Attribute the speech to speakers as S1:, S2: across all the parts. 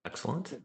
S1: Excellent.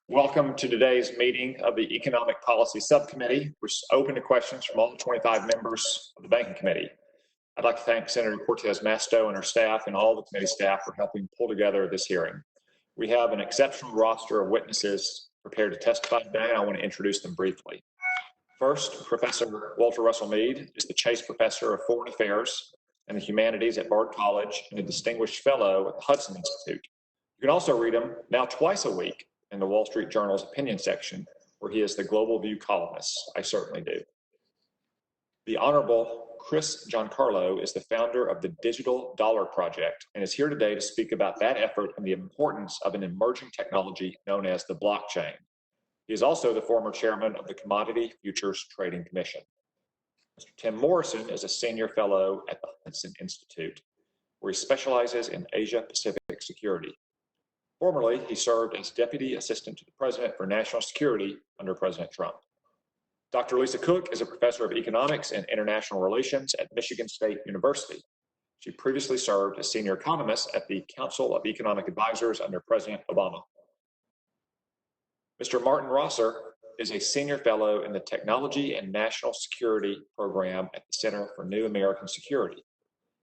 S1: Welcome to today's meeting of the Economic Policy Subcommittee, which is open to questions from all 25 members of the Banking Committee. I'd like to thank Senator Cortez Masto and her staff and all the committee staff for helping pull together this hearing. We have an exceptional roster of witnesses prepared to testify today, and I want to introduce them briefly. First, Professor Walter Russell Mead is the Chase Professor of Foreign Affairs and the Humanities at Bard College and a Distinguished Fellow at the Hudson Institute. You can also read him now twice a week in the Wall Street Journal's opinion section, where he is the Global View columnist. I certainly do. The Honorable Chris Giancarlo is the founder of the Digital Dollar Project and is here today to speak about that effort and the importance of an emerging technology known as the blockchain. He is also the former chairman of the Commodity Futures Trading Commission. Mr. Tim Morrison is a senior fellow at the Hudson Institute, where he specializes in Asia-Pacific security. Formerly, he served as Deputy Assistant to the President for National Security under President Trump. Dr. Lisa Cook is a professor of economics and international relations at Michigan State University. She previously served as senior economist at the Council of Economic Advisors under President Obama. Mr. Martin Rosser is a senior fellow in the Technology and National Security Program at the Center for New American Security.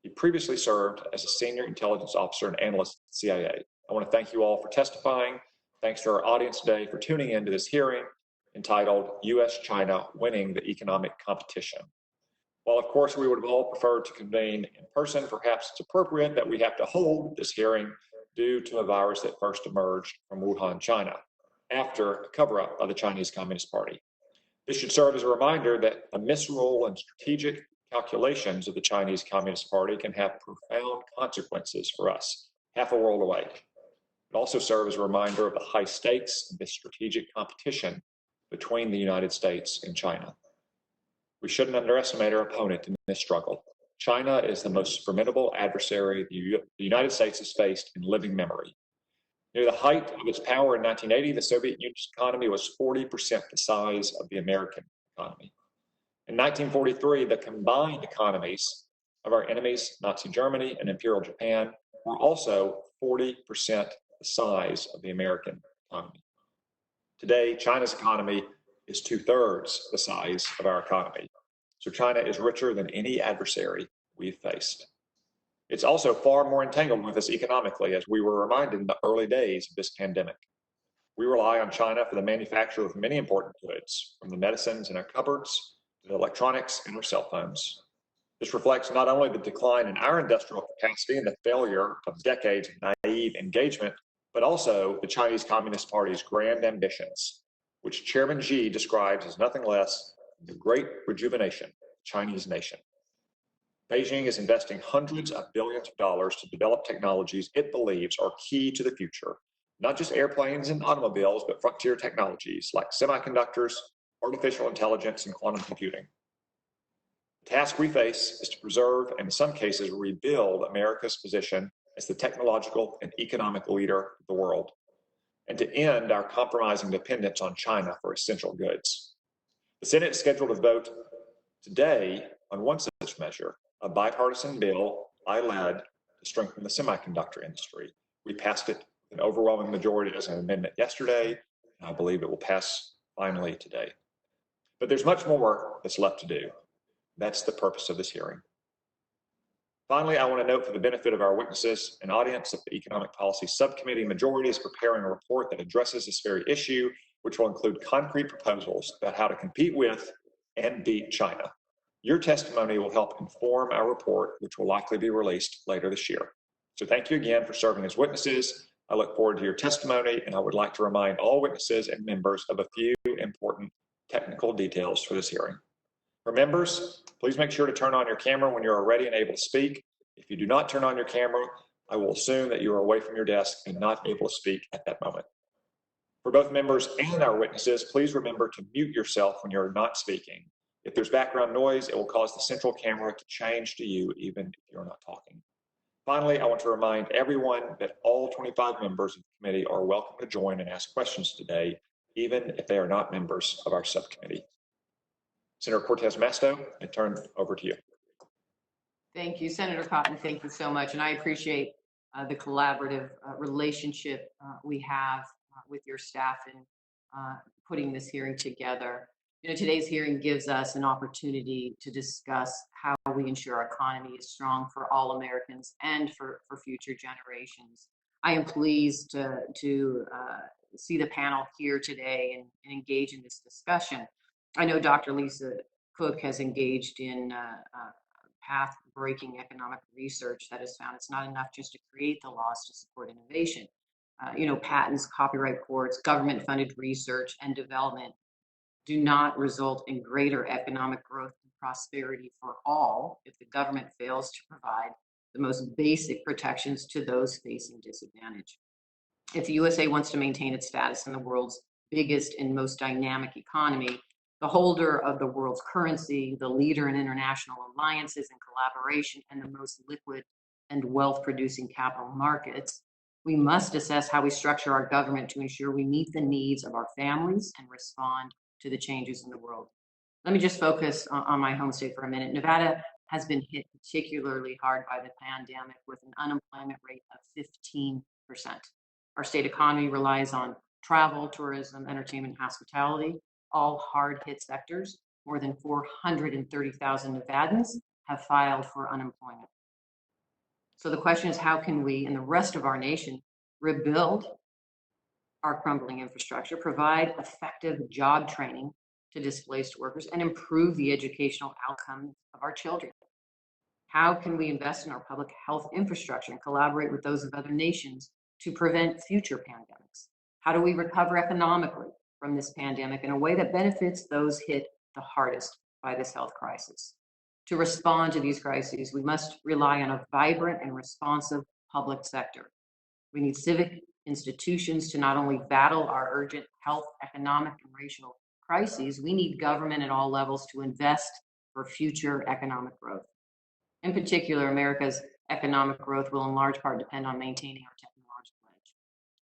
S1: He previously served as a senior intelligence officer and analyst at the CIA. I want to thank you all for testifying. Thanks to our audience today for tuning in to this hearing entitled U.S.-China Winning the Economic Competition. While, of course, we would have all preferred to convene in person, perhaps it's appropriate that we have to hold this hearing due to a virus that first emerged from Wuhan, China, after a cover-up of the Chinese Communist Party. This should serve as a reminder that the misrule and strategic calculations of the Chinese Communist Party can have profound consequences for us, half a world away. It also serves as a reminder of the high stakes of this strategic competition between the United States and China. We shouldn't underestimate our opponent in this struggle. China is the most formidable adversary the United States has faced in living memory. Near the height of its power in 1980, the Soviet Union's economy was 40% the size of the American economy. In 1943, the combined economies of our enemies, Nazi Germany and Imperial Japan, were also 40% the size of the American economy. Today, China's economy is 2/3 the size of our economy. So China is richer than any adversary we've faced. It's also far more entangled with us economically, as we were reminded in the early days of this pandemic. We rely on China for the manufacture of many important goods, from the medicines in our cupboards to the electronics in our cell phones. This reflects not only the decline in our industrial capacity and the failure of decades of naive engagement, but also the Chinese Communist Party's grand ambitions, which Chairman Xi describes as nothing less than the great rejuvenation of the Chinese nation. Beijing is investing hundreds of billions of dollars to develop technologies it believes are key to the future, not just airplanes and automobiles, but frontier technologies like semiconductors, artificial intelligence, and quantum computing. The task we face is to preserve and in some cases rebuild America's position as the technological and economic leader of the world, and to end our compromising dependence on China for essential goods. The Senate is scheduled to vote today on one such measure, a bipartisan bill I led to strengthen the semiconductor industry. We passed it with an overwhelming majority as an amendment yesterday, and I believe it will pass finally today. But there's much more that's left to do. That's the purpose of this hearing. Finally, I want to note for the benefit of our witnesses and audience that the Economic Policy Subcommittee majority is preparing a report that addresses this very issue, which will include concrete proposals about how to compete with and beat China. Your testimony will help inform our report, which will likely be released later this year. So thank you again for serving as witnesses. I look forward to your testimony, and I would like to remind all witnesses and members of a few important technical details for this hearing. For members, please make sure to turn on your camera when you are ready and able to speak. If you do not turn on your camera, I will assume that you are away from your desk and not able to speak at that moment. For both members and our witnesses, please remember to mute yourself when you're not speaking. If there's background noise, it will cause the central camera to change to you even if you're not talking. Finally, I want to remind everyone that all 25 members of the committee are welcome to join and ask questions today, even if they are not members of our subcommittee. Senator Cortez Masto, I turn over to you.
S2: Thank you, Senator Cotton. Thank you so much. And I appreciate the collaborative relationship we have with your staff putting this hearing together. Today's hearing gives us an opportunity to discuss how we ensure our economy is strong for all Americans and for future generations. I am pleased to see the panel here today and engage in this discussion. I know Dr. Lisa Cook has engaged in path-breaking economic research that has found it's not enough just to create the laws to support innovation. Patents, copyright courts, government-funded research and development do not result in greater economic growth and prosperity for all if the government fails to provide the most basic protections to those facing disadvantage. If the USA wants to maintain its status in the world's biggest and most dynamic economy, the holder of the world's currency, the leader in international alliances and collaboration, and the most liquid and wealth-producing capital markets, we must assess how we structure our government to ensure we meet the needs of our families and respond to the changes in the world. Let me just focus on my home state for a minute. Nevada has been hit particularly hard by the pandemic with an unemployment rate of 15%. Our state economy relies on travel, tourism, entertainment, hospitality, all hard-hit sectors. More than 430,000 Nevadans have filed for unemployment. So the question is, how can we and the rest of our nation rebuild our crumbling infrastructure, provide effective job training to displaced workers, and improve the educational outcomes of our children? How can we invest in our public health infrastructure and collaborate with those of other nations to prevent future pandemics? How do we recover economically from this pandemic in a way that benefits those hit the hardest by this health crisis? To respond to these crises, we must rely on a vibrant and responsive public sector. We need civic institutions to not only battle our urgent health, economic, and racial crises, we need government at all levels to invest for future economic growth. In particular, America's economic growth will in large part depend on maintaining our technological edge.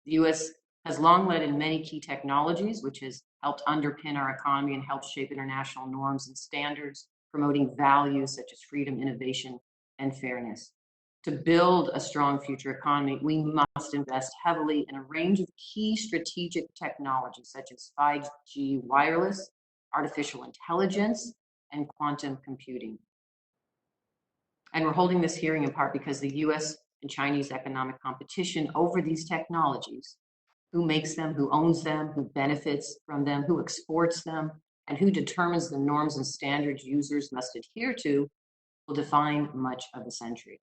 S2: The U.S. has long led in many key technologies, which has helped underpin our economy and helped shape international norms and standards, promoting values such as freedom, innovation, and fairness. To build a strong future economy, we must invest heavily in a range of key strategic technologies such as 5G wireless, artificial intelligence, and quantum computing. And we're holding this hearing in part because the US and Chinese economic competition over these technologies, who makes them, who owns them, who benefits from them, who exports them, and who determines the norms and standards users must adhere to, will define much of the century.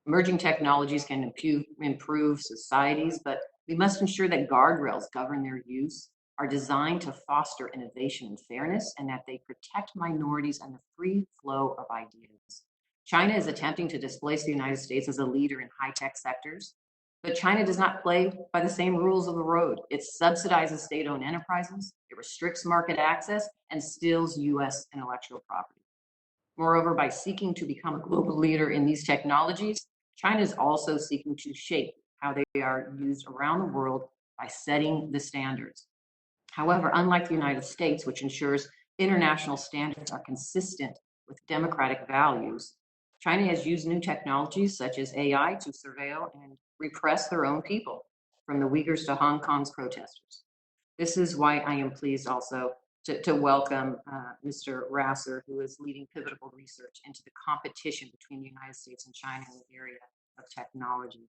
S2: Emerging technologies can improve societies, but we must ensure that guardrails govern their use, are designed to foster innovation and fairness, and that they protect minorities and the free flow of ideas. China is attempting to displace the United States as a leader in high-tech sectors, but China does not play by the same rules of the road. It subsidizes state-owned enterprises, it restricts market access, and steals US intellectual property. Moreover, by seeking to become a global leader in these technologies, China is also seeking to shape how they are used around the world by setting the standards. However, unlike the United States, which ensures international standards are consistent with democratic values, China has used new technologies such as AI to surveil and repress their own people, from the Uyghurs to Hong Kong's protesters. This is why I am pleased also to welcome Mr. Rasser, who is leading pivotal research into the competition between the United States and China in the area of technology.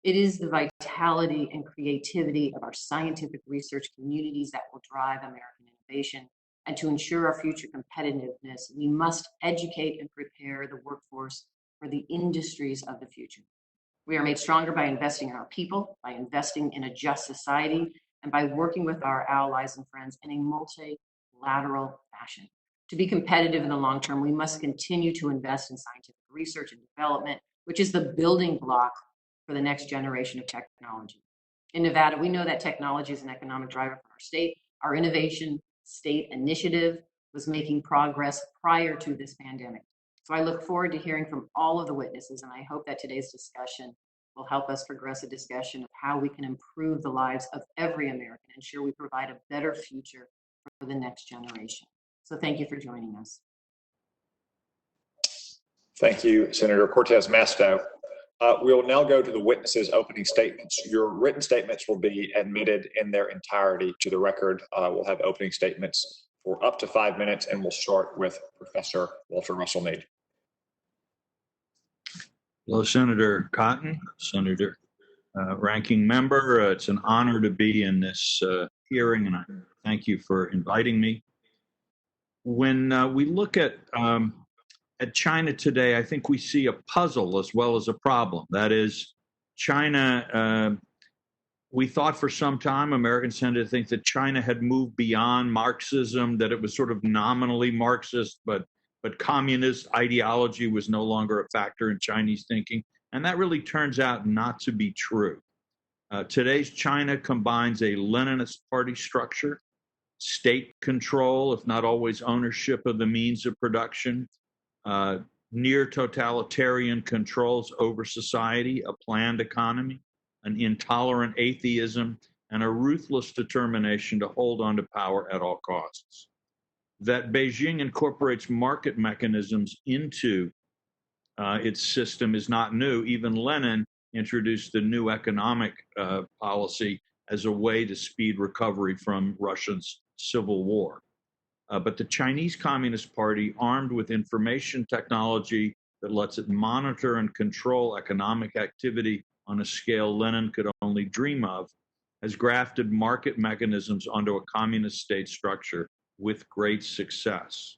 S2: It is the vitality and creativity of our scientific research communities that will drive American innovation. And to ensure our future competitiveness, we must educate and prepare the workforce for the industries of the future. We are made stronger by investing in our people, by investing in a just society, and by working with our allies and friends in a multilateral fashion. To be competitive in the long term, we must continue to invest in scientific research and development, which is the building block for the next generation of technology. In Nevada, we know that technology is an economic driver for our state. Our Innovation State Initiative was making progress prior to this pandemic. So I look forward to hearing from all of the witnesses, and I hope that today's discussion will help us progress a discussion of how we can improve the lives of every American, ensure we provide a better future for the next generation. So thank you for joining us.
S1: Thank you, Senator Cortez Masto. We'll now go to the witnesses' opening statements. Your written statements will be admitted in their entirety to the record. We'll have opening statements for up to 5 minutes, and we'll start with Professor Walter Russell Mead.
S3: Hello, Senator Cotton, Senator Ranking Member. It's an honor to be in this hearing, and I thank you for inviting me. When we look at China today, I think we see a puzzle as well as a problem. That is, China, we thought for some time, Americans tended to think that China had moved beyond Marxism, that it was sort of nominally Marxist, but communist ideology was no longer a factor in Chinese thinking. And that really turns out not to be true. Today's China combines a Leninist party structure, state control, if not always ownership of the means of production, near totalitarian controls over society, a planned economy, an intolerant atheism, and a ruthless determination to hold on to power at all costs. That Beijing incorporates market mechanisms into its system is not new. Even Lenin introduced the new economic policy as a way to speed recovery from Russia's civil war. But the Chinese Communist Party, armed with information technology that lets it monitor and control economic activity on a scale Lenin could only dream of, has grafted market mechanisms onto a communist state structure with great success.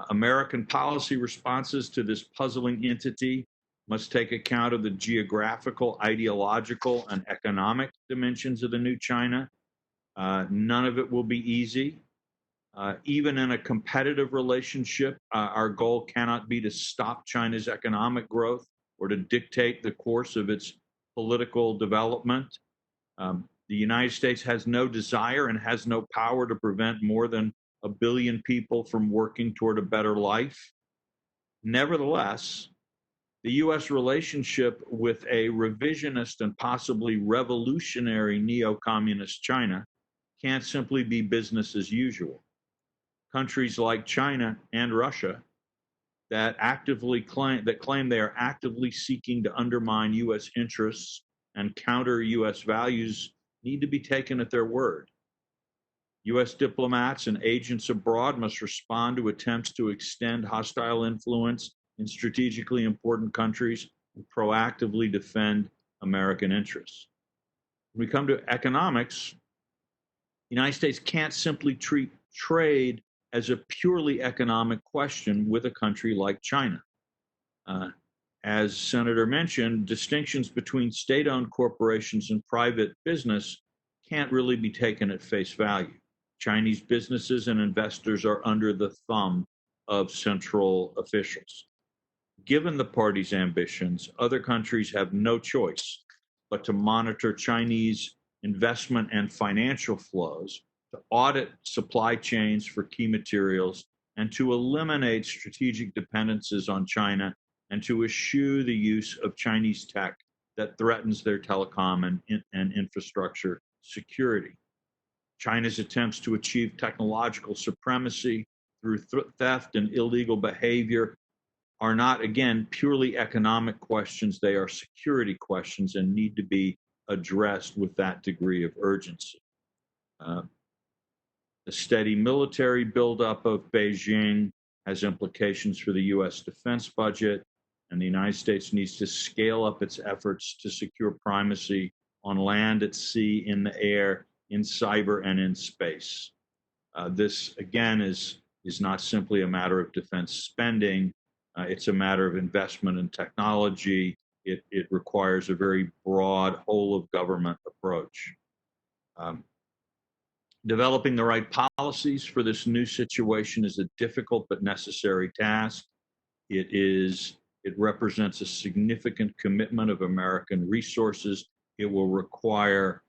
S3: American policy responses to this puzzling entity must take account of the geographical, ideological, and economic dimensions of the new China. None of it will be easy. Even in a competitive relationship, our goal cannot be to stop China's economic growth or to dictate the course of its political development. The United States has no desire and has no power to prevent more than 1 billion people from working toward a better life. Nevertheless, the U.S. relationship with a revisionist and possibly revolutionary neo-communist China can't simply be business as usual. Countries like China and Russia that claim they are actively seeking to undermine U.S. interests and counter U.S. values need to be taken at their word. U.S. diplomats and agents abroad must respond to attempts to extend hostile influence in strategically important countries and proactively defend American interests. When we come to economics, the United States can't simply treat trade as a purely economic question with a country like China. As Senator mentioned, distinctions between state-owned corporations and private business can't really be taken at face value. Chinese businesses and investors are under the thumb of central officials. Given the party's ambitions, other countries have no choice but to monitor Chinese investment and financial flows, to audit supply chains for key materials, and to eliminate strategic dependencies on China and to eschew the use of Chinese tech that threatens their telecom and infrastructure security. China's attempts to achieve technological supremacy through theft and illegal behavior are not, again, purely economic questions. They are security questions and need to be addressed with that degree of urgency. The steady military buildup of Beijing has implications for the U.S. defense budget, and the United States needs to scale up its efforts to secure primacy on land, at sea, in the air, in cyber, and in space. This, again, is not simply a matter of defense spending. It's a matter of investment in technology. It requires a very broad whole-of-government approach. Developing the right policies for this new situation is a difficult but necessary task. It represents a significant commitment of American resources. It will require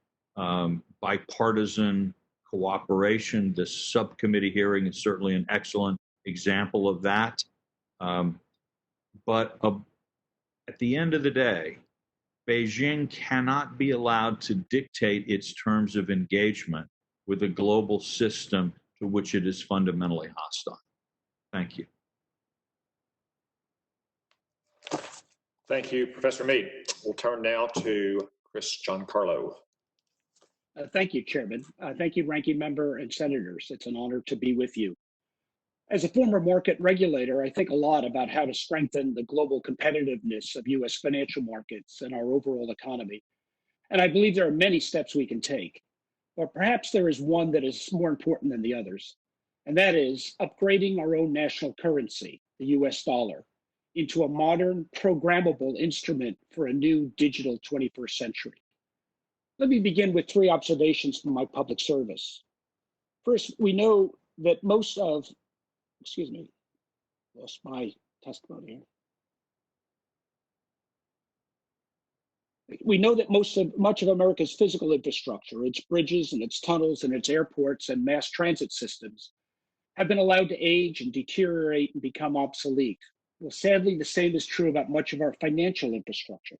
S3: bipartisan cooperation. This subcommittee hearing is certainly an excellent example of that. But at the end of the day, Beijing cannot be allowed to dictate its terms of engagement with a global system to which it is fundamentally hostile. Thank you.
S1: Thank you, Professor Mead. We'll turn now to Chris Giancarlo.
S4: Thank you, Chairman. Thank you, Ranking Member and Senators. It's an honor to be with you. As a former market regulator, I think a lot about how to strengthen the global competitiveness of U.S. financial markets and our overall economy. And I believe there are many steps we can take, but perhaps there is one that is more important than the others, and that is upgrading our own national currency, the U.S. dollar, into a modern, programmable instrument for a new digital 21st century. Let me begin with three observations from my public service. First, we know that most of, lost my testimony here. We know that much of America's physical infrastructure, its bridges and its tunnels and its airports and mass transit systems, have been allowed to age and deteriorate and become obsolete. Well, sadly, the same is true about much of our financial infrastructure.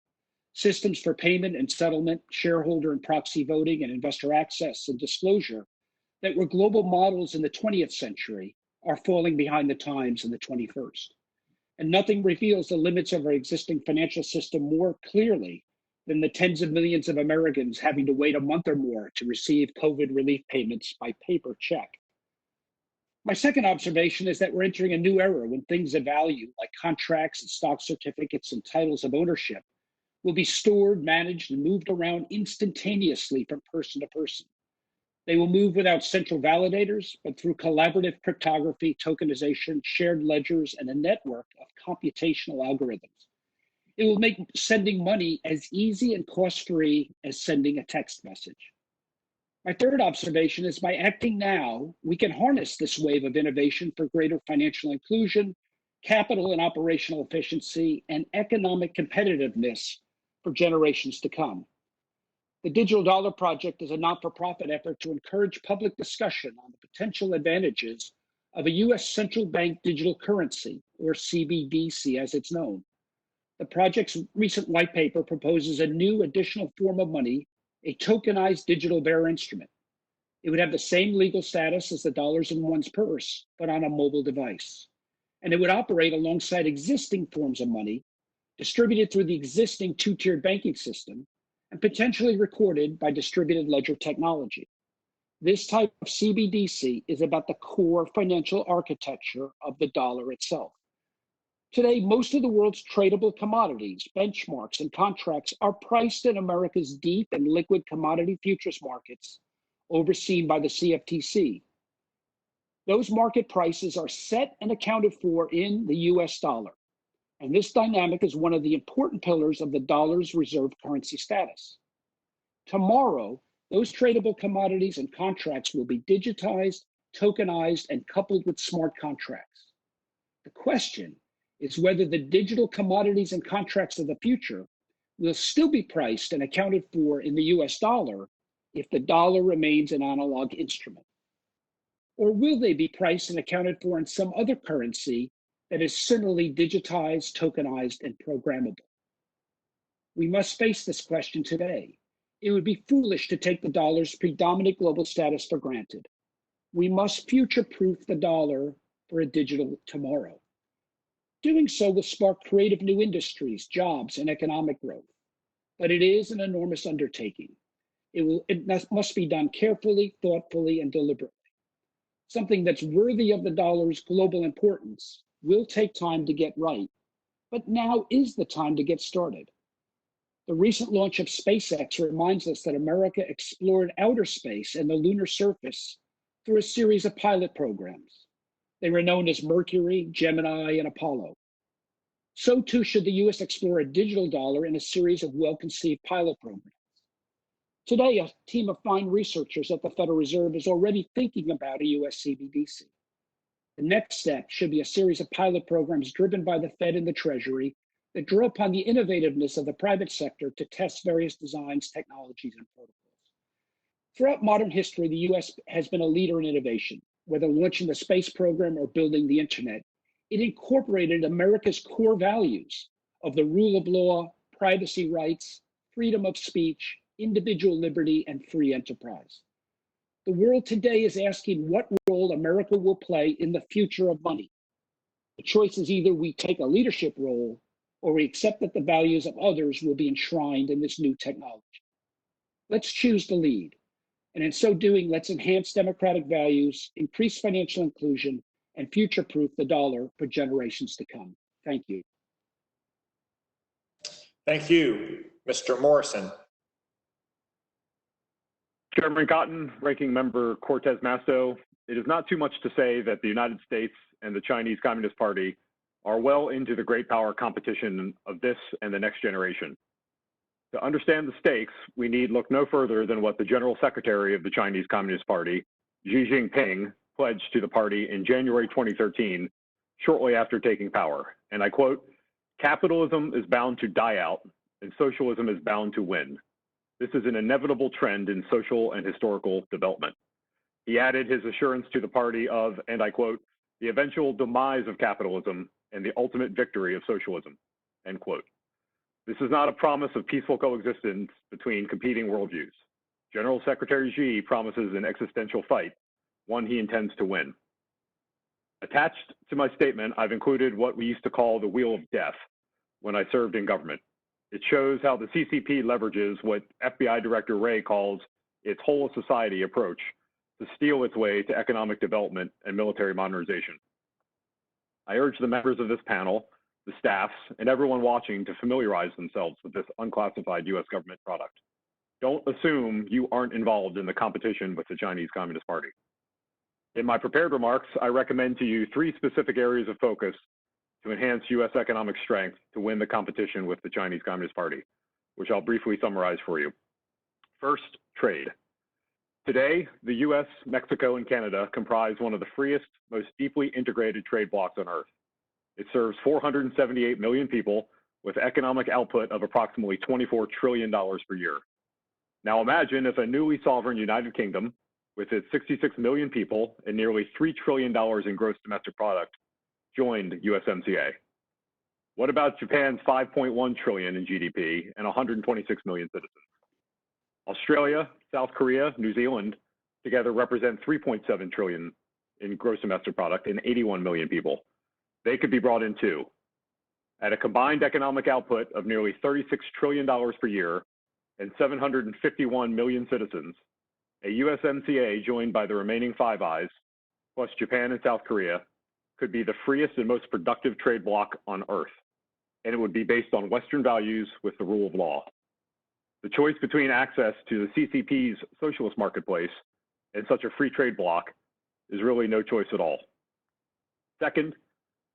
S4: Systems for payment and settlement, shareholder and proxy voting, and investor access and disclosure that were global models in the 20th century are falling behind the times in the 21st. And nothing reveals the limits of our existing financial system more clearly than the tens of millions of Americans having to wait a month or more to receive COVID relief payments by paper check. My second observation is that we're entering a new era when things of value, like contracts and stock certificates and titles of ownership, will be stored, managed, and moved around instantaneously from person to person. They will move without central validators, but through collaborative cryptography, tokenization, shared ledgers, and a network of computational algorithms. It will make sending money as easy and cost-free as sending a text message. My third observation is by acting now, we can harness this wave of innovation for greater financial inclusion, capital and operational efficiency, and economic competitiveness for generations to come. The Digital Dollar Project is a not-for-profit effort to encourage public discussion on the potential advantages of a U.S. central bank digital currency, or CBDC as it's known. The project's recent white paper proposes a new additional form of money, a tokenized digital bearer instrument. It would have the same legal status as the dollars in one's purse, but on a mobile device. And it would operate alongside existing forms of money, distributed through the existing two-tiered banking system, and potentially recorded by distributed ledger technology. This type of CBDC is about the core financial architecture of the dollar itself. Today, most of the world's tradable commodities, benchmarks, and contracts are priced in America's deep and liquid commodity futures markets, overseen by the CFTC. Those market prices are set and accounted for in the US dollar. And this dynamic is one of the important pillars of the dollar's reserve currency status. Tomorrow, those tradable commodities and contracts will be digitized, tokenized, and coupled with smart contracts. The question is whether the digital commodities and contracts of the future will still be priced and accounted for in the US dollar if the dollar remains an analog instrument. Or will they be priced and accounted for in some other currency that is similarly digitized, tokenized, and programmable? We must face this question today. It would be foolish to take the dollar's predominant global status for granted. We must future-proof the dollar for a digital tomorrow. Doing so will spark creative new industries, jobs, and economic growth. But it is an enormous undertaking. It must be done carefully, thoughtfully, and deliberately. Something that's worthy of the dollar's global importance will take time to get right, but now is the time to get started. The recent launch of SpaceX reminds us that America explored outer space and the lunar surface through a series of pilot programs. They were known as Mercury, Gemini, and Apollo. So too should the US explore a digital dollar in a series of well-conceived pilot programs. Today, a team of fine researchers at the Federal Reserve is already thinking about a US CBDC. The next step should be a series of pilot programs driven by the Fed and the Treasury that draw upon the innovativeness of the private sector to test various designs, technologies, and protocols. Throughout modern history, the US has been a leader in innovation. Whether launching the space program or building the internet, it incorporated America's core values of the rule of law, privacy rights, freedom of speech, individual liberty, and free enterprise. The world today is asking what role America will play in the future of money. The choice is either we take a leadership role or we accept that the values of others will be enshrined in this new technology. Let's choose the lead. And in so doing, let's enhance democratic values, increase financial inclusion, and future-proof the dollar for generations to come. Thank you.
S1: Thank you. Mr. Morrison.
S5: Chairman Cotton, Ranking Member Cortez Masto, it is not too much to say that the United States and the Chinese Communist Party are well into the great power competition of this and the next generation. To understand the stakes, we need look no further than what the General Secretary of the Chinese Communist Party, Xi Jinping, pledged to the party in January 2013, shortly after taking power. And I quote, "Capitalism is bound to die out, and socialism is bound to win. This is an inevitable trend in social and historical development." He added his assurance to the party of, and I quote, "the eventual demise of capitalism and the ultimate victory of socialism," end quote. This is not a promise of peaceful coexistence between competing worldviews. General Secretary Xi promises an existential fight, one he intends to win. Attached to my statement, I've included what we used to call the Wheel of Death when I served in government. It shows how the CCP leverages what FBI Director Wray calls its whole of society approach to steal its way to economic development and military modernization. I urge the members of this panel, the staffs, and everyone watching to familiarize themselves with this unclassified U.S. government product. Don't assume you aren't involved in the competition with the Chinese Communist Party. In my prepared remarks, I recommend to you 3 specific areas of focus to enhance U.S. economic strength to win the competition with the Chinese Communist Party, which I'll briefly summarize for you. First, trade. Today, the U.S., Mexico, and Canada comprise one of the freest, most deeply integrated trade blocs on Earth. It serves 478 million people with economic output of approximately $24 trillion per year. Now imagine if a newly sovereign United Kingdom, with its 66 million people and nearly $3 trillion in gross domestic product, joined USMCA. What about Japan's 5.1 trillion in GDP and 126 million citizens? Australia, South Korea, New Zealand together represent 3.7 trillion in gross domestic product and 81 million people. They could be brought in too. At a combined economic output of nearly $36 trillion per year and 751 million citizens, a USMCA joined by the remaining Five Eyes, plus Japan and South Korea, could be the freest and most productive trade bloc on Earth, and it would be based on Western values with the rule of law. The choice between access to the CCP's socialist marketplace and such a free trade bloc is really no choice at all. Second,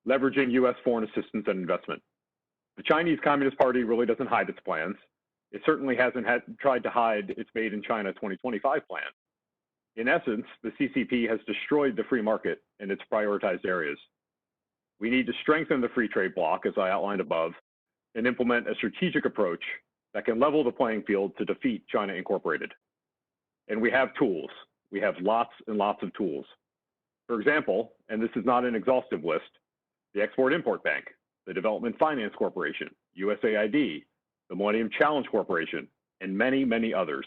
S5: leveraging U.S. foreign assistance and investment. The Chinese Communist Party really doesn't hide its plans. It certainly hasn't tried to hide its Made in China 2025 plan. In essence, the CCP has destroyed the free market in its prioritized areas. We need to strengthen the free trade bloc, as I outlined above, and implement a strategic approach that can level the playing field to defeat China Incorporated. And we have tools. We have lots and lots of tools. For example, and this is not an exhaustive list, the Export-Import Bank, the Development Finance Corporation, USAID, the Millennium Challenge Corporation, and many, many others.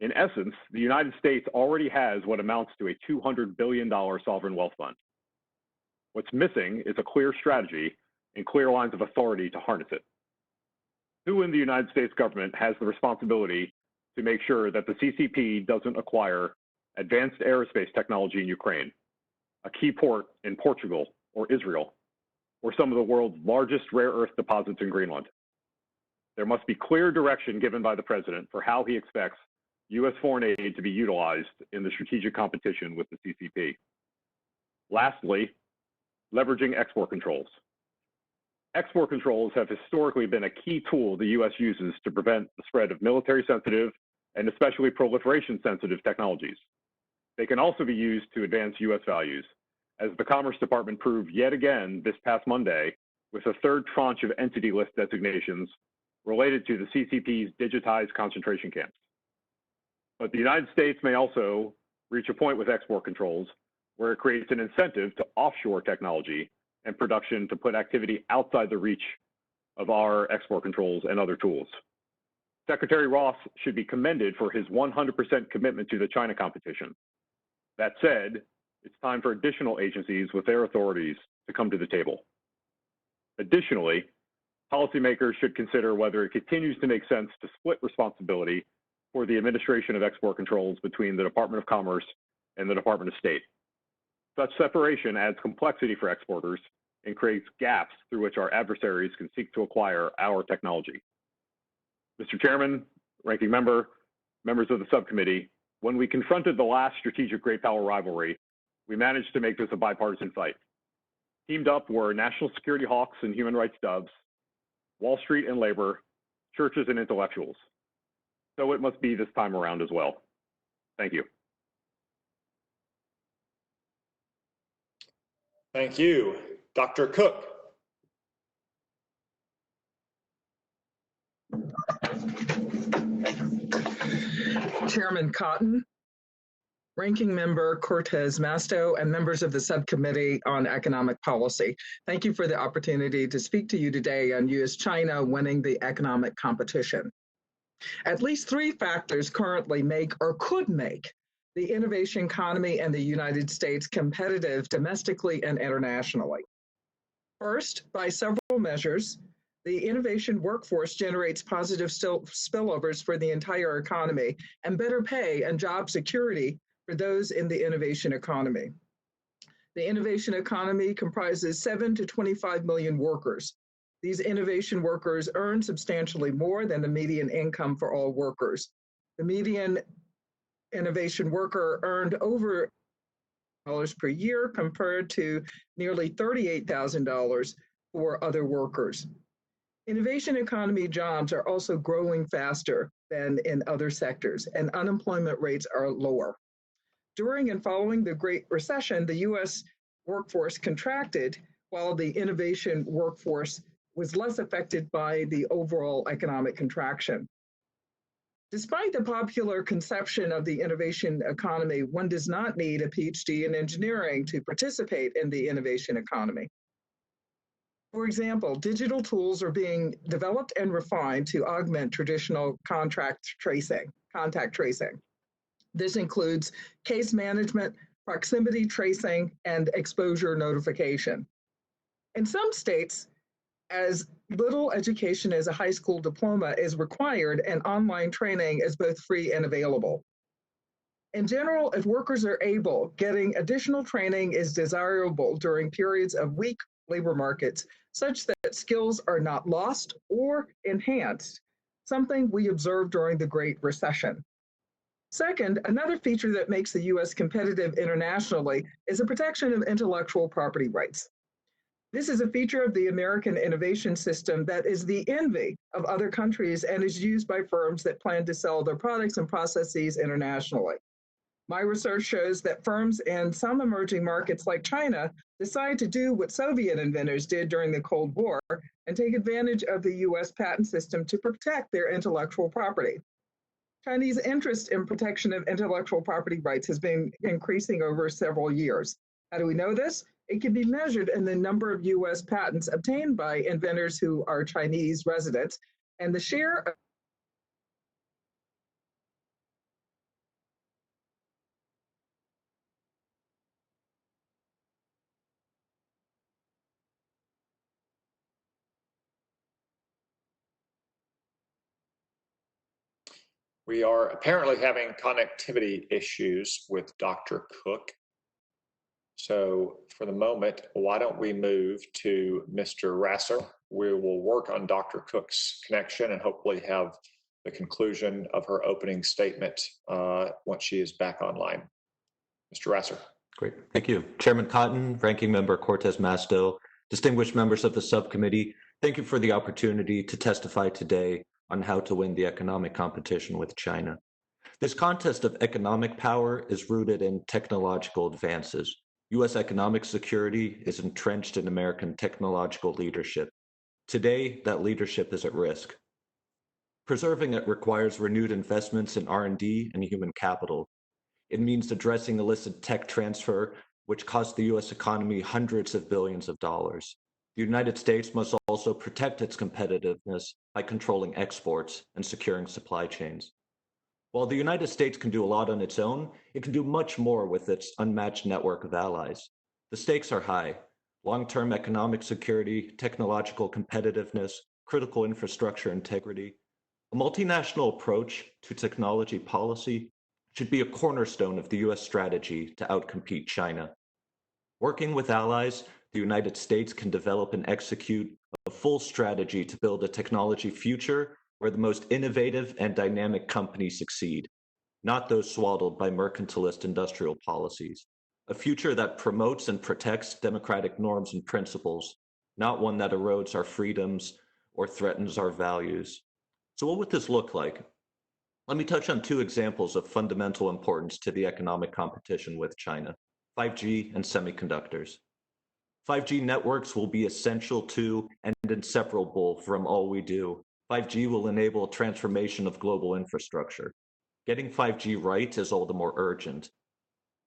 S5: In essence, the United States already has what amounts to a $200 billion sovereign wealth fund. What's missing is a clear strategy and clear lines of authority to harness it. Who in the United States government has the responsibility to make sure that the CCP doesn't acquire advanced aerospace technology in Ukraine, a key port in Portugal or Israel, or some of the world's largest rare earth deposits in Greenland? There must be clear direction given by the president for how he expects U.S. foreign aid to be utilized in the strategic competition with the CCP. Lastly, leveraging export controls. Export controls have historically been a key tool the U.S. uses to prevent the spread of military-sensitive and especially proliferation-sensitive technologies. They can also be used to advance U.S. values, as the Commerce Department proved yet again this past Monday with a third tranche of entity list designations related to the CCP's digitized concentration camps. But the United States may also reach a point with export controls where it creates an incentive to offshore technology and production to put activity outside the reach of our export controls and other tools. Secretary Ross should be commended for his 100% commitment to the China competition. That said, it's time for additional agencies with their authorities to come to the table. Additionally, policymakers should consider whether it continues to make sense to split responsibility for the administration of export controls between the Department of Commerce and the Department of State. Such separation adds complexity for exporters and creates gaps through which our adversaries can seek to acquire our technology. Mr. Chairman, Ranking Member, members of the subcommittee, when we confronted the last strategic great power rivalry, we managed to make this a bipartisan fight. Teamed up were national security hawks and human rights doves, Wall Street and labor, churches and intellectuals. So it must be this time around as well. Thank you.
S1: Thank you. Dr. Cook.
S6: Chairman Cotton, Ranking Member Cortez Masto, and members of the Subcommittee on Economic Policy. Thank you for the opportunity to speak to you today on U.S.-China winning the economic competition. At least three factors currently make or could make the innovation economy in the United States competitive domestically and internationally. First, by several measures, the innovation workforce generates positive spillovers for the entire economy and better pay and job security for those in the innovation economy. The innovation economy comprises 7 to 25 million workers. These innovation workers earn substantially more than the median income for all workers. The median innovation worker earned over $1,000 per year compared to nearly $38,000 for other workers. Innovation economy jobs are also growing faster than in other sectors, and unemployment rates are lower. During and following the Great Recession, the U.S. workforce contracted, while the innovation workforce was less affected by the overall economic contraction. Despite the popular conception of the innovation economy, one does not need a PhD in engineering to participate in the innovation economy. For example, digital tools are being developed and refined to augment traditional contact tracing. This includes case management, proximity tracing, and exposure notification. In some states, as little education as a high school diploma is required, and online training is both free and available. In general, if workers are able, getting additional training is desirable during periods of weak labor markets, such that skills are not lost or enhanced, something we observed during the Great Recession. Second, another feature that makes the U.S. competitive internationally is the protection of intellectual property rights. This is a feature of the American innovation system that is the envy of other countries and is used by firms that plan to sell their products and processes internationally. My research shows that firms in some emerging markets like China decide to do what Soviet inventors did during the Cold War and take advantage of the U.S. patent system to protect their intellectual property. Chinese interest in protection of intellectual property rights has been increasing over several years. How do we know this? It can be measured in the number of U.S. patents obtained by inventors who are Chinese residents and the share of
S1: We are apparently having connectivity issues with Dr. Cook. So for the moment, why don't we move to Mr. Rasser? We will work on Dr. Cook's connection and hopefully have the conclusion of her opening statement once she is back online. Mr. Rasser.
S7: Great, thank you. Chairman Cotton, Ranking Member Cortez Masto, distinguished members of the subcommittee, thank you for the opportunity to testify today on how to win the economic competition with China. This contest of economic power is rooted in technological advances. U.S. economic security is entrenched in American technological leadership. Today, that leadership is at risk. Preserving it requires renewed investments in R&D and human capital. It means addressing illicit tech transfer, which costs the U.S. economy hundreds of billions of dollars. The United States must also protect its competitiveness by controlling exports and securing supply chains. While the United States can do a lot on its own, it can do much more with its unmatched network of allies. The stakes are high. Long-term economic security, technological competitiveness, critical infrastructure integrity, a multinational approach to technology policy should be a cornerstone of the US strategy to outcompete China. Working with allies, the United States can develop and execute a full strategy to build a technology future where the most innovative and dynamic companies succeed, not those swaddled by mercantilist industrial policies. A future that promotes and protects democratic norms and principles, not one that erodes our freedoms or threatens our values. So what would this look like? Let me touch on two examples of fundamental importance to the economic competition with China: 5G and semiconductors. 5G networks will be essential to and inseparable from all we do. 5G will enable a transformation of global infrastructure. Getting 5G right is all the more urgent.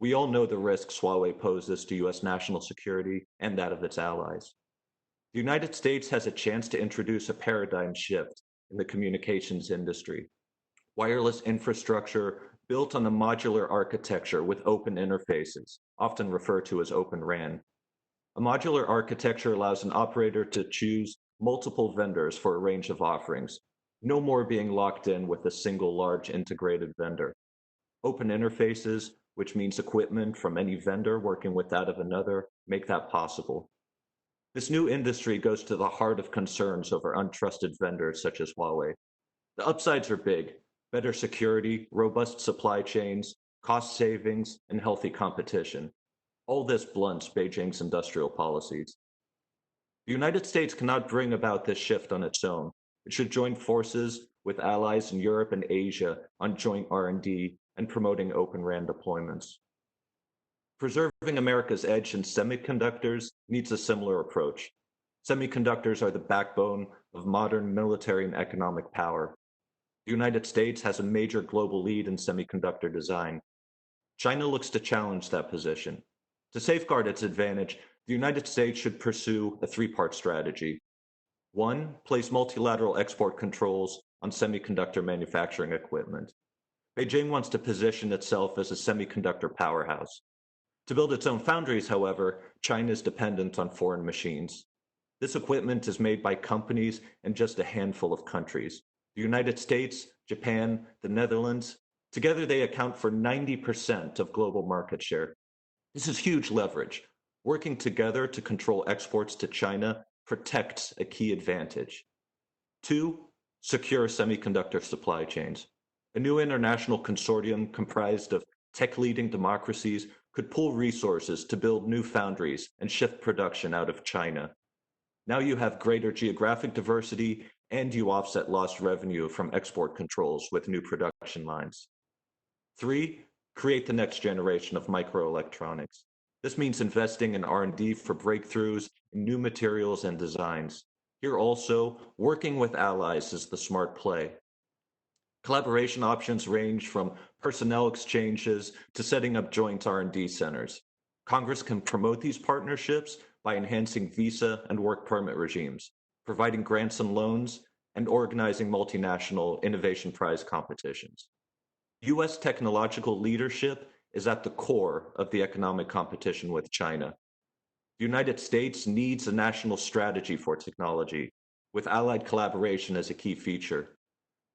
S7: We all know the risks Huawei poses to US national security and that of its allies. The United States has a chance to introduce a paradigm shift in the communications industry. Wireless infrastructure built on a modular architecture with open interfaces, often referred to as Open RAN. A modular architecture allows an operator to choose multiple vendors for a range of offerings, no more being locked in with a single large integrated vendor. Open interfaces, which means equipment from any vendor working with that of another, make that possible. This new industry goes to the heart of concerns over untrusted vendors such as Huawei. The upsides are big: better security, robust supply chains, cost savings, and healthy competition. All this blunts Beijing's industrial policies. The United States cannot bring about this shift on its own. It should join forces with allies in Europe and Asia on joint R&D and promoting Open RAN deployments. Preserving America's edge in semiconductors needs a similar approach. Semiconductors are the backbone of modern military and economic power. The United States has a major global lead in semiconductor design. China looks to challenge that position. To safeguard its advantage, the United States should pursue a three-part strategy. 1, place multilateral export controls on semiconductor manufacturing equipment. Beijing wants to position itself as a semiconductor powerhouse. To build its own foundries, however, China is dependent on foreign machines. This equipment is made by companies in just a handful of countries: the United States, Japan, the Netherlands. Together, they account for 90% of global market share. This is huge leverage. Working together to control exports to China protects a key advantage. 2, secure semiconductor supply chains. A new international consortium comprised of tech-leading democracies could pool resources to build new foundries and shift production out of China. Now you have greater geographic diversity and you offset lost revenue from export controls with new production lines. 3, create the next generation of microelectronics. This means investing in R&D for breakthroughs in new materials and designs. Here also, working with allies is the smart play. Collaboration options range from personnel exchanges to setting up joint R&D centers. Congress can promote these partnerships by enhancing visa and work permit regimes, providing grants and loans, and organizing multinational innovation prize competitions. U.S. technological leadership is at the core of the economic competition with China. The United States needs a national strategy for technology, with allied collaboration as a key feature.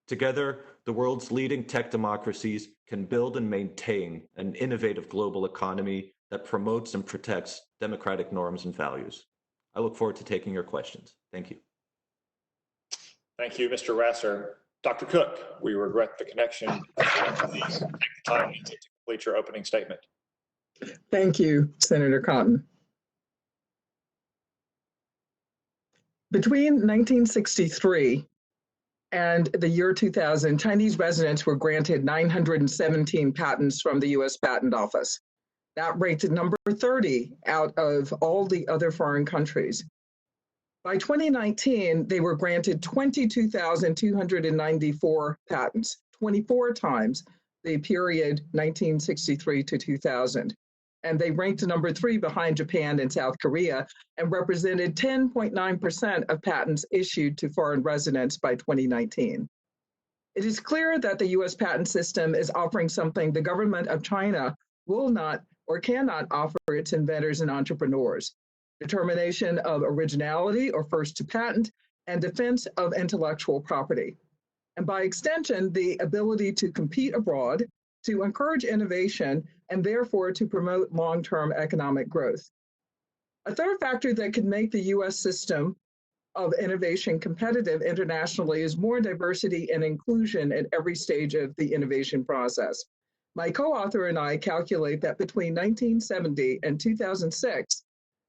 S7: Together, the world's leading tech democracies can build and maintain an innovative global economy that promotes and protects democratic norms and values. I look forward to taking your questions. Thank you.
S1: Thank you, Mr. Rasser. Dr. Cook, we regret the connection. Please take the time to complete your opening statement.
S6: Thank you, Senator Cotton. Between 1963 and the year 2000, Chinese residents were granted 917 patents from the U.S. Patent Office. That ranked number 30 out of all the other foreign countries. By 2019, they were granted 22,294 patents, 24 times the period 1963 to 2000. And they ranked number 3 behind Japan and South Korea and represented 10.9% of patents issued to foreign residents by 2019. It is clear that the U.S. patent system is offering something the government of China will not or cannot offer its inventors and entrepreneurs: determination of originality or first to patent, and defense of intellectual property, and by extension, the ability to compete abroad, to encourage innovation, and therefore to promote long-term economic growth. A third factor that could make the U.S. system of innovation competitive internationally is more diversity and inclusion at every stage of the innovation process. My co-author and I calculate that between 1970 and 2006,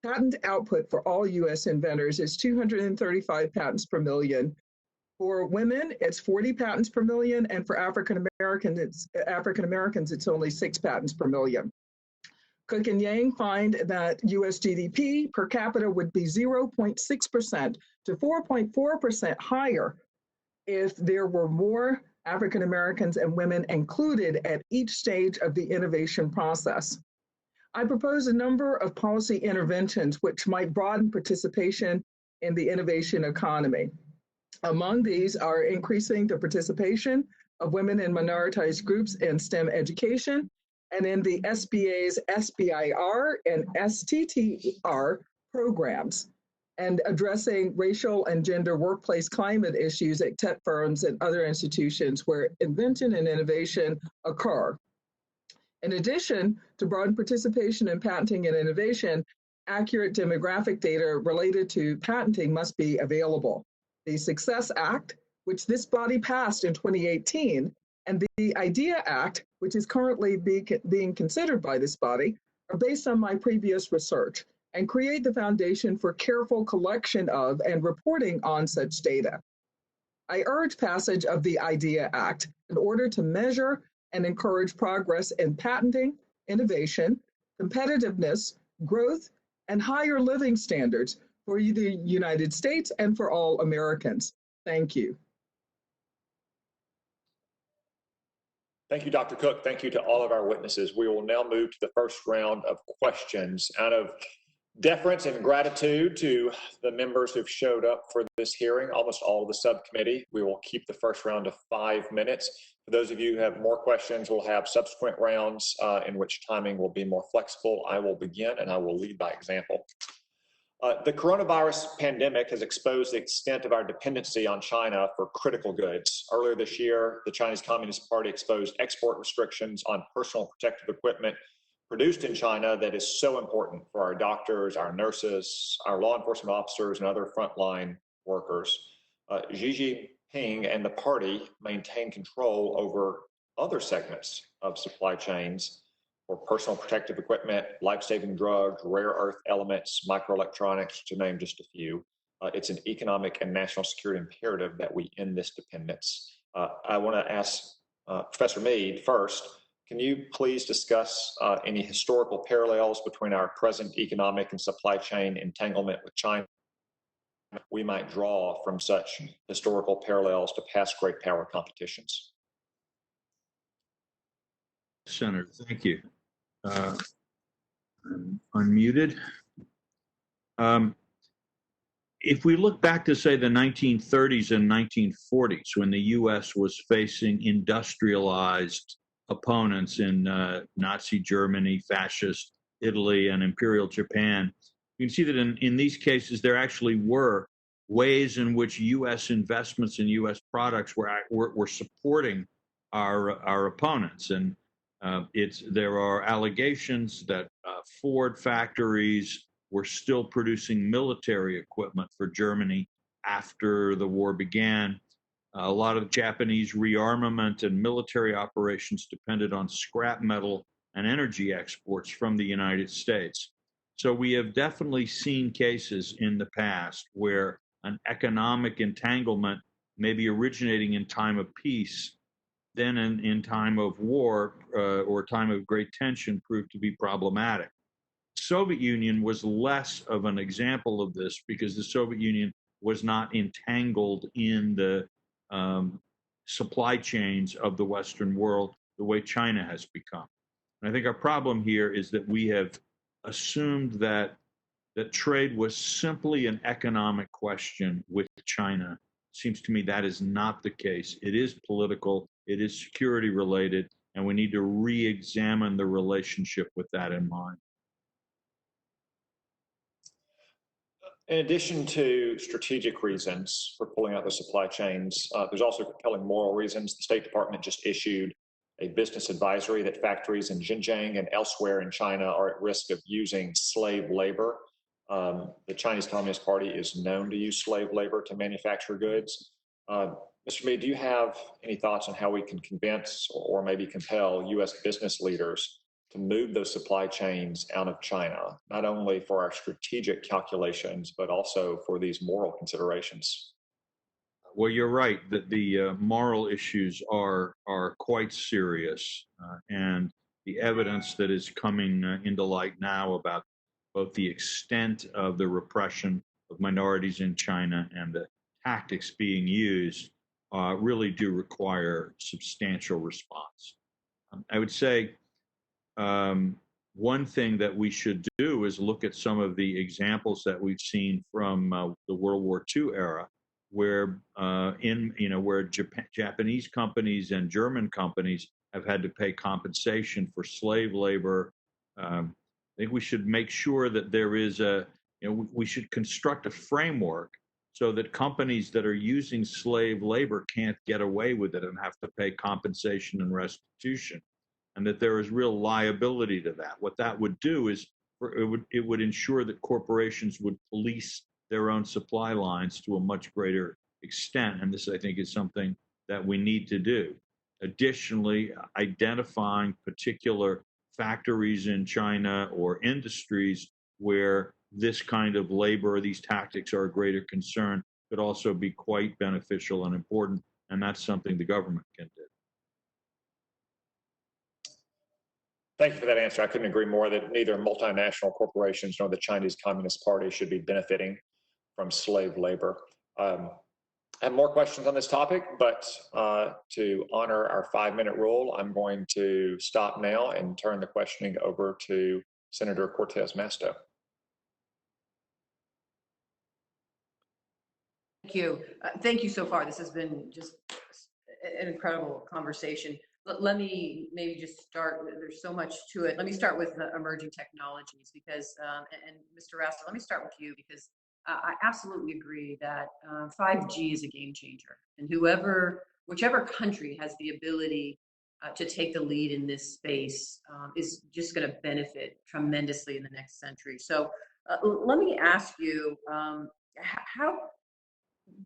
S6: patent output for all U.S. inventors is 235 patents per million. For women, it's 40 patents per million, and for African Americans, it's only 6 patents per million. Cook and Yang find that U.S. GDP per capita would be 0.6% to 4.4% higher if there were more African Americans and women included at each stage of the innovation process. I propose a number of policy interventions which might broaden participation in the innovation economy. Among these are increasing the participation of women and minoritized groups in STEM education and in the SBA's SBIR and STTR programs, and addressing racial and gender workplace climate issues at tech firms and other institutions where invention and innovation occur. In addition to broad participation in patenting and innovation, accurate demographic data related to patenting must be available. The Success Act, which this body passed in 2018, and the IDEA Act, which is currently being considered by this body, are based on my previous research and create the foundation for careful collection of and reporting on such data. I urge passage of the IDEA Act in order to measure and encourage progress in patenting, innovation, competitiveness, growth, and higher living standards for the United States and for all Americans. Thank you.
S1: Thank you, Dr. Cook. Thank you to all of our witnesses. We will now move to the first round of questions. Out of deference and gratitude to the members who've showed up for this hearing, almost all of the subcommittee, we will keep the first round to 5 minutes. For those of you who have more questions, we'll have subsequent rounds in which timing will be more flexible. I will begin and I will lead by example. The coronavirus pandemic has exposed the extent of our dependency on China for critical goods. Earlier this year, the Chinese Communist Party exposed export restrictions on personal protective equipment produced in China that is so important for our doctors, our nurses, our law enforcement officers, and other frontline workers. Xi Jinping and the party maintain control over other segments of supply chains for personal protective equipment, life-saving drugs, rare earth elements, microelectronics, to name just a few. It's an economic and national security imperative that we end this dependence. I want to ask Professor Mead first, can you please discuss any historical parallels between our present economic and supply chain entanglement with China we might draw from such historical parallels to past great power competitions?
S3: Senator, thank you. I'm unmuted. If we look back to, say, the 1930s and 1940s, when the U.S. was facing industrialized opponents in Nazi Germany, fascist Italy, and Imperial Japan, you can see that in these cases, there actually were ways in which U.S. investments in U.S. products were supporting our opponents. And there are allegations that Ford factories were still producing military equipment for Germany after the war began. A lot of Japanese rearmament and military operations depended on scrap metal and energy exports from the United States. So we have definitely seen cases in the past where an economic entanglement may be originating in time of peace, then in time of war or time of great tension proved to be problematic. The Soviet Union was less of an example of this because the Soviet Union was not entangled in the supply chains of the Western world the way China has become. And I think our problem here is that we have assumed that trade was simply an economic question with China. It seems to me that is not the case. It is political, it is security related, and we need to re-examine the relationship with that in mind.
S1: In addition to strategic reasons for pulling out the supply chains, there's also compelling moral reasons. The State Department just issued a business advisory that factories in Xinjiang and elsewhere in China are at risk of using slave labor. The Chinese Communist Party is known to use slave labor to manufacture goods. Mr. Mead, do you have any thoughts on how we can convince or maybe compel U.S. business leaders to move those supply chains out of China, not only for our strategic calculations, but also for these moral considerations?
S3: Well, you're right that the moral issues are quite serious, and the evidence that is coming into light now about both the extent of the repression of minorities in China and the tactics being used really do require substantial response. I would say one thing that we should do is look at some of the examples that we've seen from the World War II era, where where Japanese companies and German companies have had to pay compensation for slave labor. I think we should make sure that there is we should construct a framework so that companies that are using slave labor can't get away with it and have to pay compensation and restitution, and that there is real liability to that. What that would do is it would ensure that corporations would police their own supply lines to a much greater extent, and this, I think, is something that we need to do. Additionally, identifying particular factories in China or industries where this kind of labor or these tactics are a greater concern could also be quite beneficial and important, and that's something the government can do.
S1: Thank you for that answer. I couldn't agree more that neither multinational corporations nor the Chinese Communist Party should be benefiting from slave labor. I have more questions on this topic, but to honor our 5-minute rule, I'm going to stop now and turn the questioning over to Senator Cortez Masto.
S2: Thank you. Thank you so far. This has been just an incredible conversation. Let me maybe just start, there's so much to it. Let me start with the emerging technologies because, and Mr. Rasta, let me start with you because I absolutely agree that 5G is a game changer, and whichever country has the ability to take the lead in this space is just going to benefit tremendously in the next century. So let me ask you,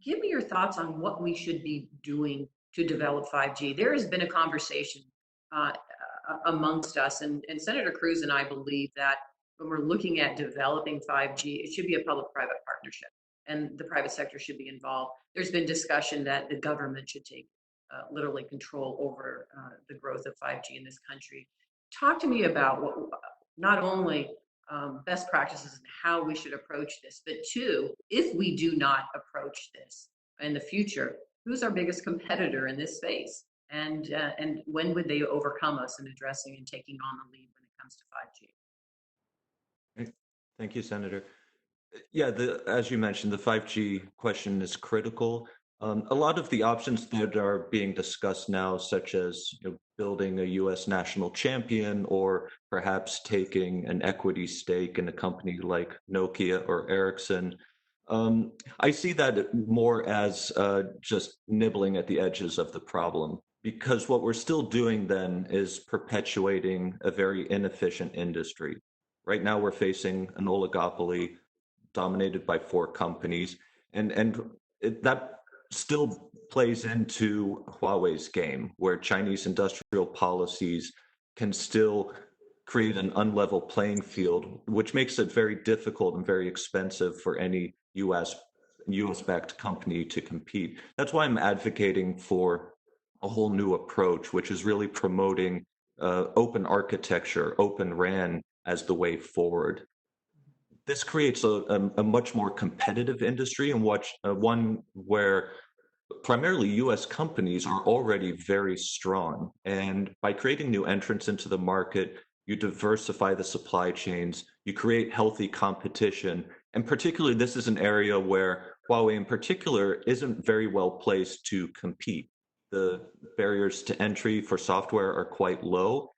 S2: give me your thoughts on what we should be doing to develop 5G. There has been a conversation amongst us, and Senator Cruz and I believe that when we're looking at developing 5G, it should be a public-private partnership, and the private sector should be involved. There's been discussion that the government should take literally control over the growth of 5G in this country. Talk to me about what, not only best practices and how we should approach this, but two, if we do not approach this in the future, who's our biggest competitor in this space? And when would they overcome us in addressing and taking on the lead when it comes to 5G?
S7: Thank you, Senator. Yeah, as you mentioned, the 5G question is critical. A lot of the options that are being discussed now, such as building a U.S. national champion or perhaps taking an equity stake in a company like Nokia or Ericsson, I see that more as just nibbling at the edges of the problem, because what we're still doing then is perpetuating a very inefficient industry. Right now, we're facing an oligopoly dominated by 4 companies, and that still plays into Huawei's game, where Chinese industrial policies can still create an unlevel playing field, which makes it very difficult and very expensive for any US-backed company to compete. That's why I'm advocating for a whole new approach, which is really promoting open architecture, Open RAN as the way forward. This creates a much more competitive industry, and one where primarily US companies are already very strong. And by creating new entrants into the market, you diversify the supply chains, you create healthy competition. And particularly, this is an area where Huawei in particular isn't very well placed to compete. The barriers to entry for software are quite low.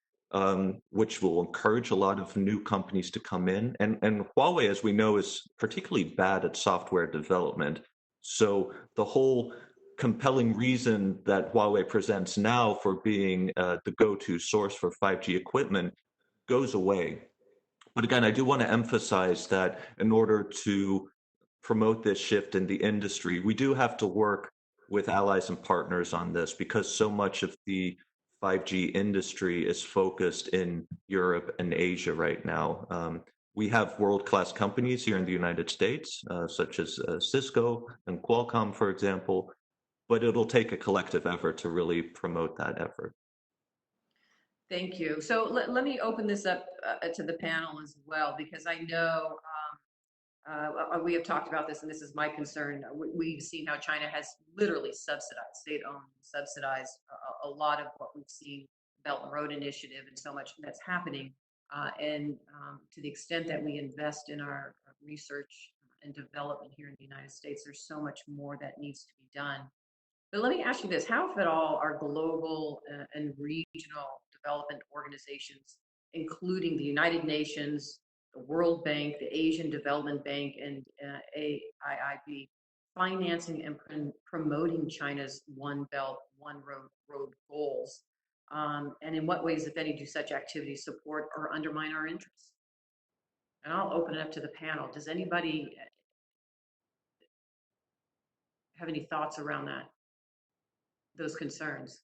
S7: which will encourage a lot of new companies to come in. And Huawei, as we know, is particularly bad at software development. So the whole compelling reason that Huawei presents now for being the go-to source for 5G equipment goes away. But again, I do want to emphasize that in order to promote this shift in the industry, we do have to work with allies and partners on this, because so much of the 5G industry is focused in Europe and Asia right now. We have world-class companies here in the United States, such as Cisco and Qualcomm, for example, but it'll take a collective effort to really promote that effort.
S2: Thank you. So let me open this up to the panel as well, because I know we have talked about this, and this is my concern. We've seen how China has literally subsidized, state-owned, subsidized a lot of what we've seen, Belt and Road Initiative, and so much that's happening. And to the extent that we invest in our research and development here in the United States, there's so much more that needs to be done. But let me ask you this: how, if at all, are global and regional development organizations, including the United Nations, the World Bank, the Asian Development Bank, and AIIB, financing and promoting China's One Belt, One Road goals? And in what ways, if any, do such activities support or undermine our interests? And I'll open it up to the panel. Does anybody have any thoughts around those concerns?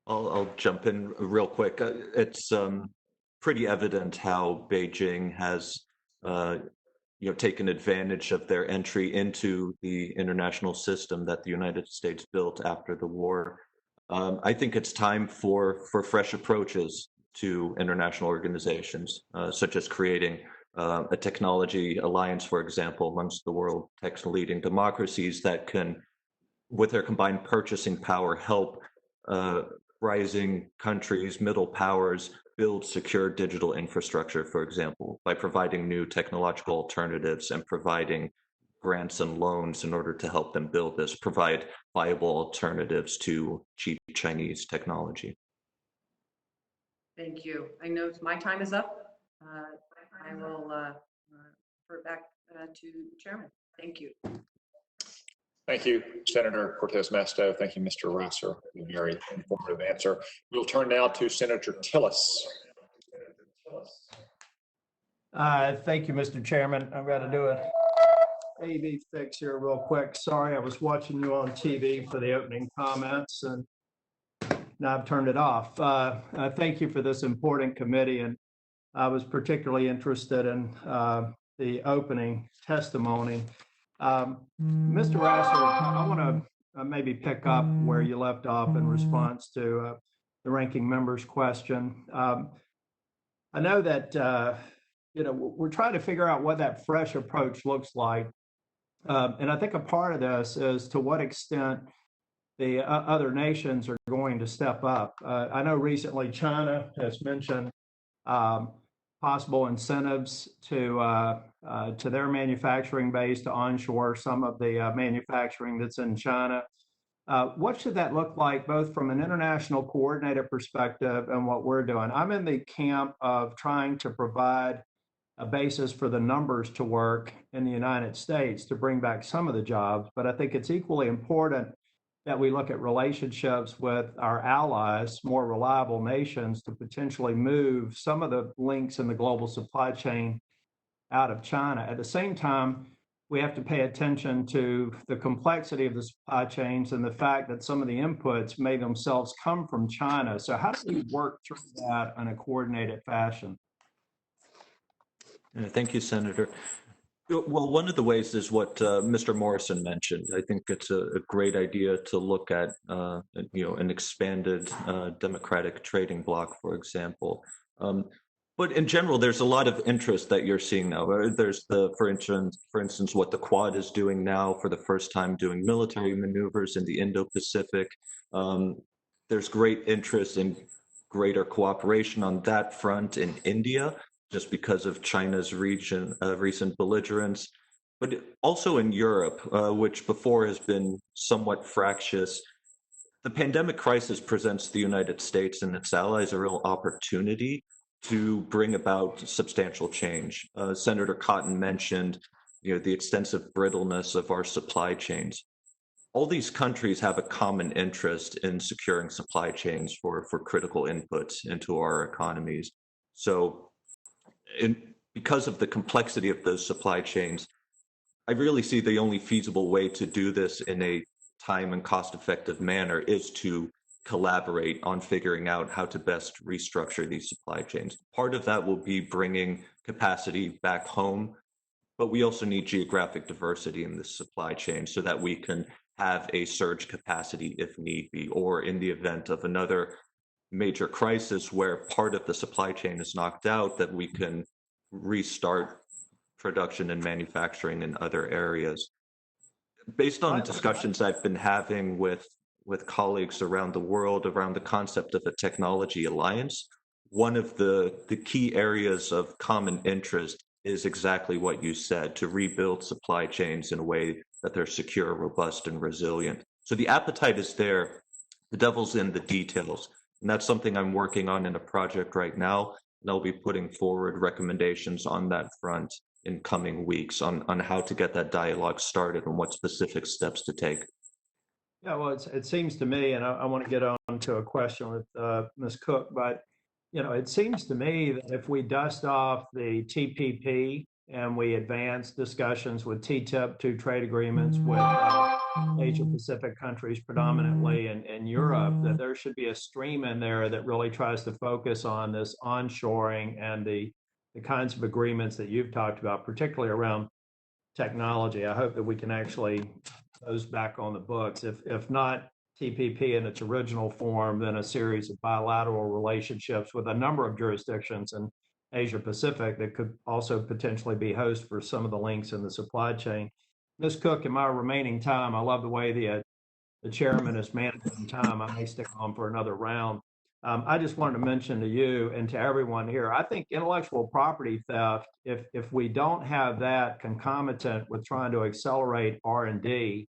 S7: I'll jump in real quick. It's pretty evident how Beijing has taken advantage of their entry into the international system that the United States built after the war. I think it's time for fresh approaches to international organizations, such as creating a technology alliance, for example, amongst the world tech-leading democracies that can, with their combined purchasing power, help rising countries, middle powers, build secure digital infrastructure, for example, by providing new technological alternatives and providing grants and loans in order to help them build this, provide viable alternatives to cheap Chinese technology.
S2: Thank you. I know my time is up. I will refer back to Chairman. Thank you.
S1: Thank you, Senator Cortez Masto. Thank you, Mr. Rosser, for a very informative answer. We'll turn now to Senator Tillis.
S8: Thank you, Mr. Chairman. I'm going to do an AV fix here real quick. Sorry, I was watching you on TV for the opening comments, and now I've turned it off. Thank you for this important committee, and I was particularly interested in the opening testimony. Mr. Rosser, I want to maybe pick up where you left off in response to the ranking member's question. I know that we're trying to figure out what that fresh approach looks like, and I think a part of this is to what extent the other nations are going to step up. I know recently China has mentioned possible incentives to their manufacturing base to onshore some of the manufacturing that's in China. What should that look like, both from an international coordinated perspective and what we're doing? I'm in the camp of trying to provide a basis for the numbers to work in the United States to bring back some of the jobs, but I think it's equally important that we look at relationships with our allies, more reliable nations, to potentially move some of the links in the global supply chain out of China. At the same time, we have to pay attention to the complexity of the supply chains and the fact that some of the inputs may themselves come from China. So how do we work through that in a coordinated fashion?
S7: Thank you, Senator. Well, one of the ways is what Mr. Morrison mentioned. I think it's a great idea to look at, an expanded democratic trading bloc, for example. But in general, there's a lot of interest that you're seeing now. There's for instance, what the Quad is doing now for the first time, doing military maneuvers in the Indo-Pacific. There's great interest in greater cooperation on that front in India, just because of China's recent belligerence. but also in Europe, which before has been somewhat fractious. The pandemic crisis presents the United States and its allies a real opportunity to bring about substantial change. Senator Cotton mentioned, the extensive brittleness of our supply chains. All these countries have a common interest in securing supply chains for critical inputs into our economies. So, because of the complexity of those supply chains, I really see the only feasible way to do this in a time and cost-effective manner is to collaborate on figuring out how to best restructure these supply chains. Part of that will be bringing capacity back home, but we also need geographic diversity in the supply chain so that we can have a surge capacity if need be, or in the event of another major crisis where part of the supply chain is knocked out, that we can restart production and manufacturing in other areas. Based on discussions I've been having with colleagues around the world around the concept of a technology alliance, one of the key areas of common interest is exactly what you said, to rebuild supply chains in a way that they're secure, robust, and resilient. So the appetite is there. The devil's in the details. And that's something I'm working on in a project right now. And I'll be putting forward recommendations on that front in coming weeks on how to get that dialogue started and what specific steps to take.
S8: Yeah, well, it seems to me, and I want to get on to a question with Ms. Cook, but it seems to me that if we dust off the TPP and we advance discussions with TTIP, two trade agreements with Asia Pacific countries predominantly and Europe, that there should be a stream in there that really tries to focus on this onshoring and the kinds of agreements that you've talked about, particularly around technology. I hope that we can actually put those back on the books. If not TPP in its original form, then a series of bilateral relationships with a number of jurisdictions in Asia Pacific that could also potentially be host for some of the links in the supply chain. Ms. Cook, in my remaining time, I love the way the chairman is managing time. I may stick on for another round. I just wanted to mention to you and to everyone here, I think intellectual property theft, if we don't have that concomitant with trying to accelerate R&D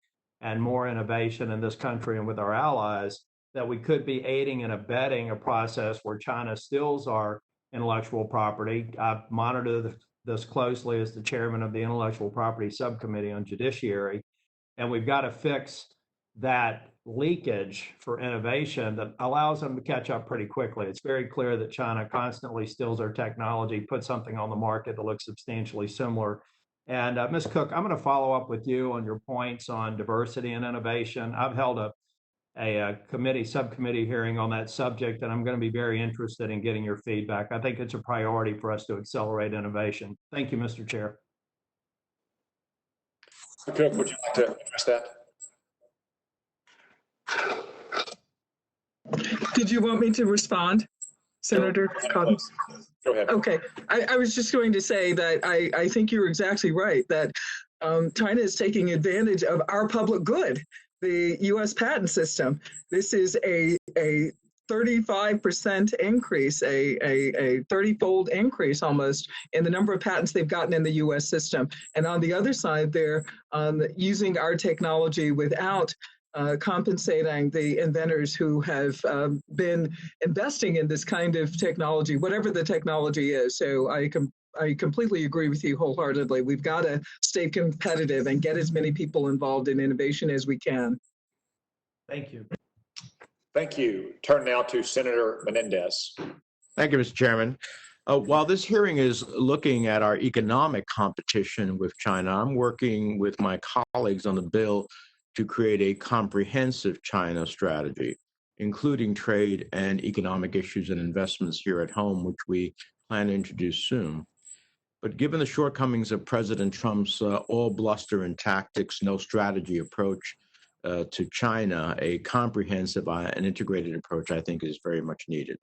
S8: and more innovation in this country and with our allies, that we could be aiding and abetting a process where China steals our intellectual property. I monitor this closely as the chairman of the Intellectual Property Subcommittee on Judiciary, and we've got to fix that leakage for innovation that allows them to catch up pretty quickly. It's very clear that China constantly steals our technology, puts something on the market that looks substantially similar. And Ms. Cook, I'm going to follow up with you on your points on diversity and innovation. I've held a subcommittee hearing on that subject, and I'm going to be very interested in getting your feedback. I think it's a priority for us to accelerate innovation. Thank you, Mr. Chair.
S1: Cook, would you like to address that?
S6: Did you want me to respond, Senator Cotton?
S1: Go ahead.
S6: Okay. I was just going to say that I think you're exactly right, that China is taking advantage of our public good, the U.S. patent system. This is a 35% increase, a 30-fold increase almost in the number of patents they've gotten in the U.S. system. And on the other side, they're using our technology without compensating the inventors who have been investing in this kind of technology, whatever the technology is. So I completely agree with you wholeheartedly. We've got to stay competitive and get as many people involved in innovation as we can.
S8: Thank you.
S1: Thank you. Turn now to Senator Menendez.
S9: Thank you, Mr. Chairman. While this hearing is looking at our economic competition with China, I'm working with my colleagues on the bill to create a comprehensive China strategy, including trade and economic issues and investments here at home, which we plan to introduce soon. But given the shortcomings of President Trump's all bluster and tactics, no strategy approach to China, a comprehensive and integrated approach, I think, is very much needed.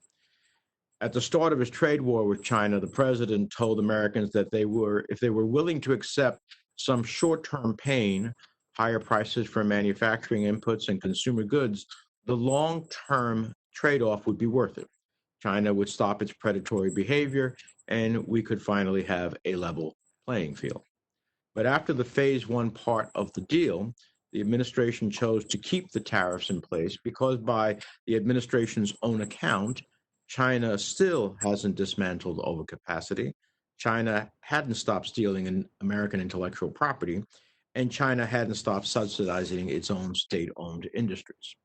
S9: At the start of his trade war with China, the president told Americans that if they were willing to accept some short-term pain, higher prices for manufacturing inputs and consumer goods, the long-term trade-off would be worth it. China would stop its predatory behavior, and we could finally have a level playing field. But after the phase one part of the deal, the administration chose to keep the tariffs in place because, by the administration's own account, China still hasn't dismantled overcapacity. China hadn't stopped stealing American intellectual property, and China hadn't stopped subsidizing its own state-owned industries.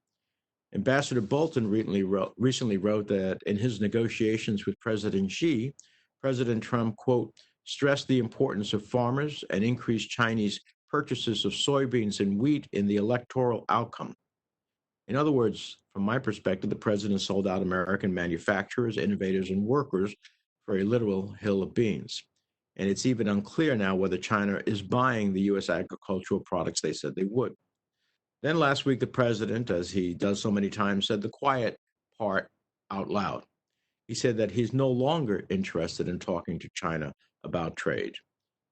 S9: Ambassador Bolton recently wrote that in his negotiations with President Xi, President Trump, quote, stressed the importance of farmers and increased Chinese purchases of soybeans and wheat in the electoral outcome. In other words, from my perspective, the president sold out American manufacturers, innovators, and workers for a literal hill of beans. And it's even unclear now whether China is buying the U.S. agricultural products they said they would. Then last week, the president, as he does so many times, said the quiet part out loud. He said that he's no longer interested in talking to China about trade.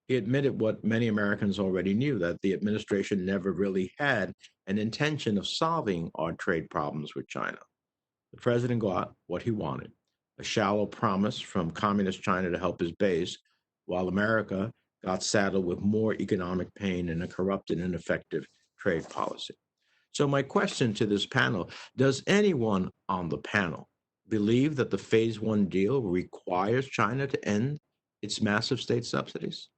S9: He admitted what many Americans already knew, that the administration never really had an intention of solving our trade problems with China. The president got what he wanted, a shallow promise from communist China to help his base, while America got saddled with more economic pain and a corrupt and ineffective trade policy. So my question to this panel, does anyone on the panel believe that the phase one deal requires China to end its massive state subsidies?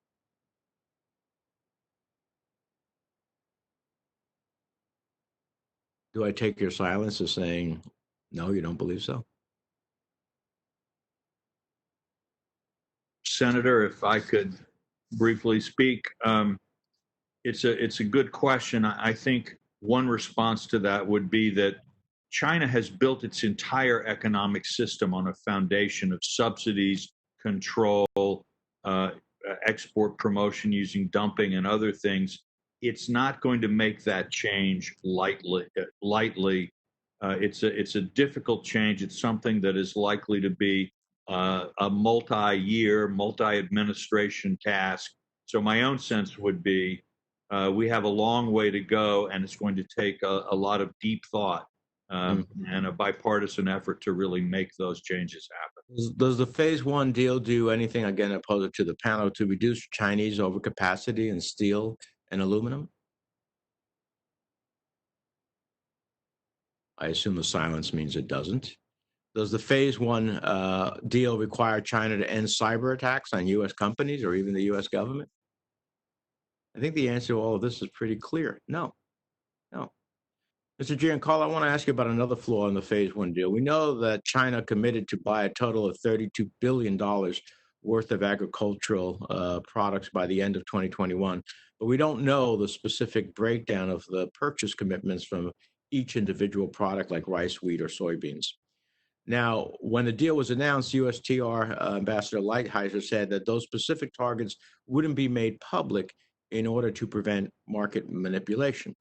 S9: Do I take your silence as saying, no, you don't believe so?
S3: Senator, if I could briefly speak, it's a good question. I think one response to that would be that China has built its entire economic system on a foundation of subsidies, control, export promotion using dumping and other things. It's not going to make that change lightly. It's a difficult change. It's something that is likely to be a multi-year, multi-administration task. So my own sense would be we have a long way to go, and it's going to take a lot of deep thought and a bipartisan effort to really make those changes happen.
S9: Does the phase one deal do anything, again, I pose it to the panel, to reduce Chinese overcapacity in steel and aluminum? I assume the silence means it doesn't. Does the phase one deal require China to end cyber attacks on U.S. companies or even the U.S. government? I think the answer to all of this is pretty clear. No. Mr. Giancarlo, I want to ask you about another flaw in the phase one deal. We know that China committed to buy a total of $32 billion worth of agricultural products by the end of 2021, but we don't know the specific breakdown of the purchase commitments from each individual product like rice, wheat, or soybeans. Now, when the deal was announced, USTR Ambassador Lighthizer said that those specific targets wouldn't be made public in order to prevent market manipulation.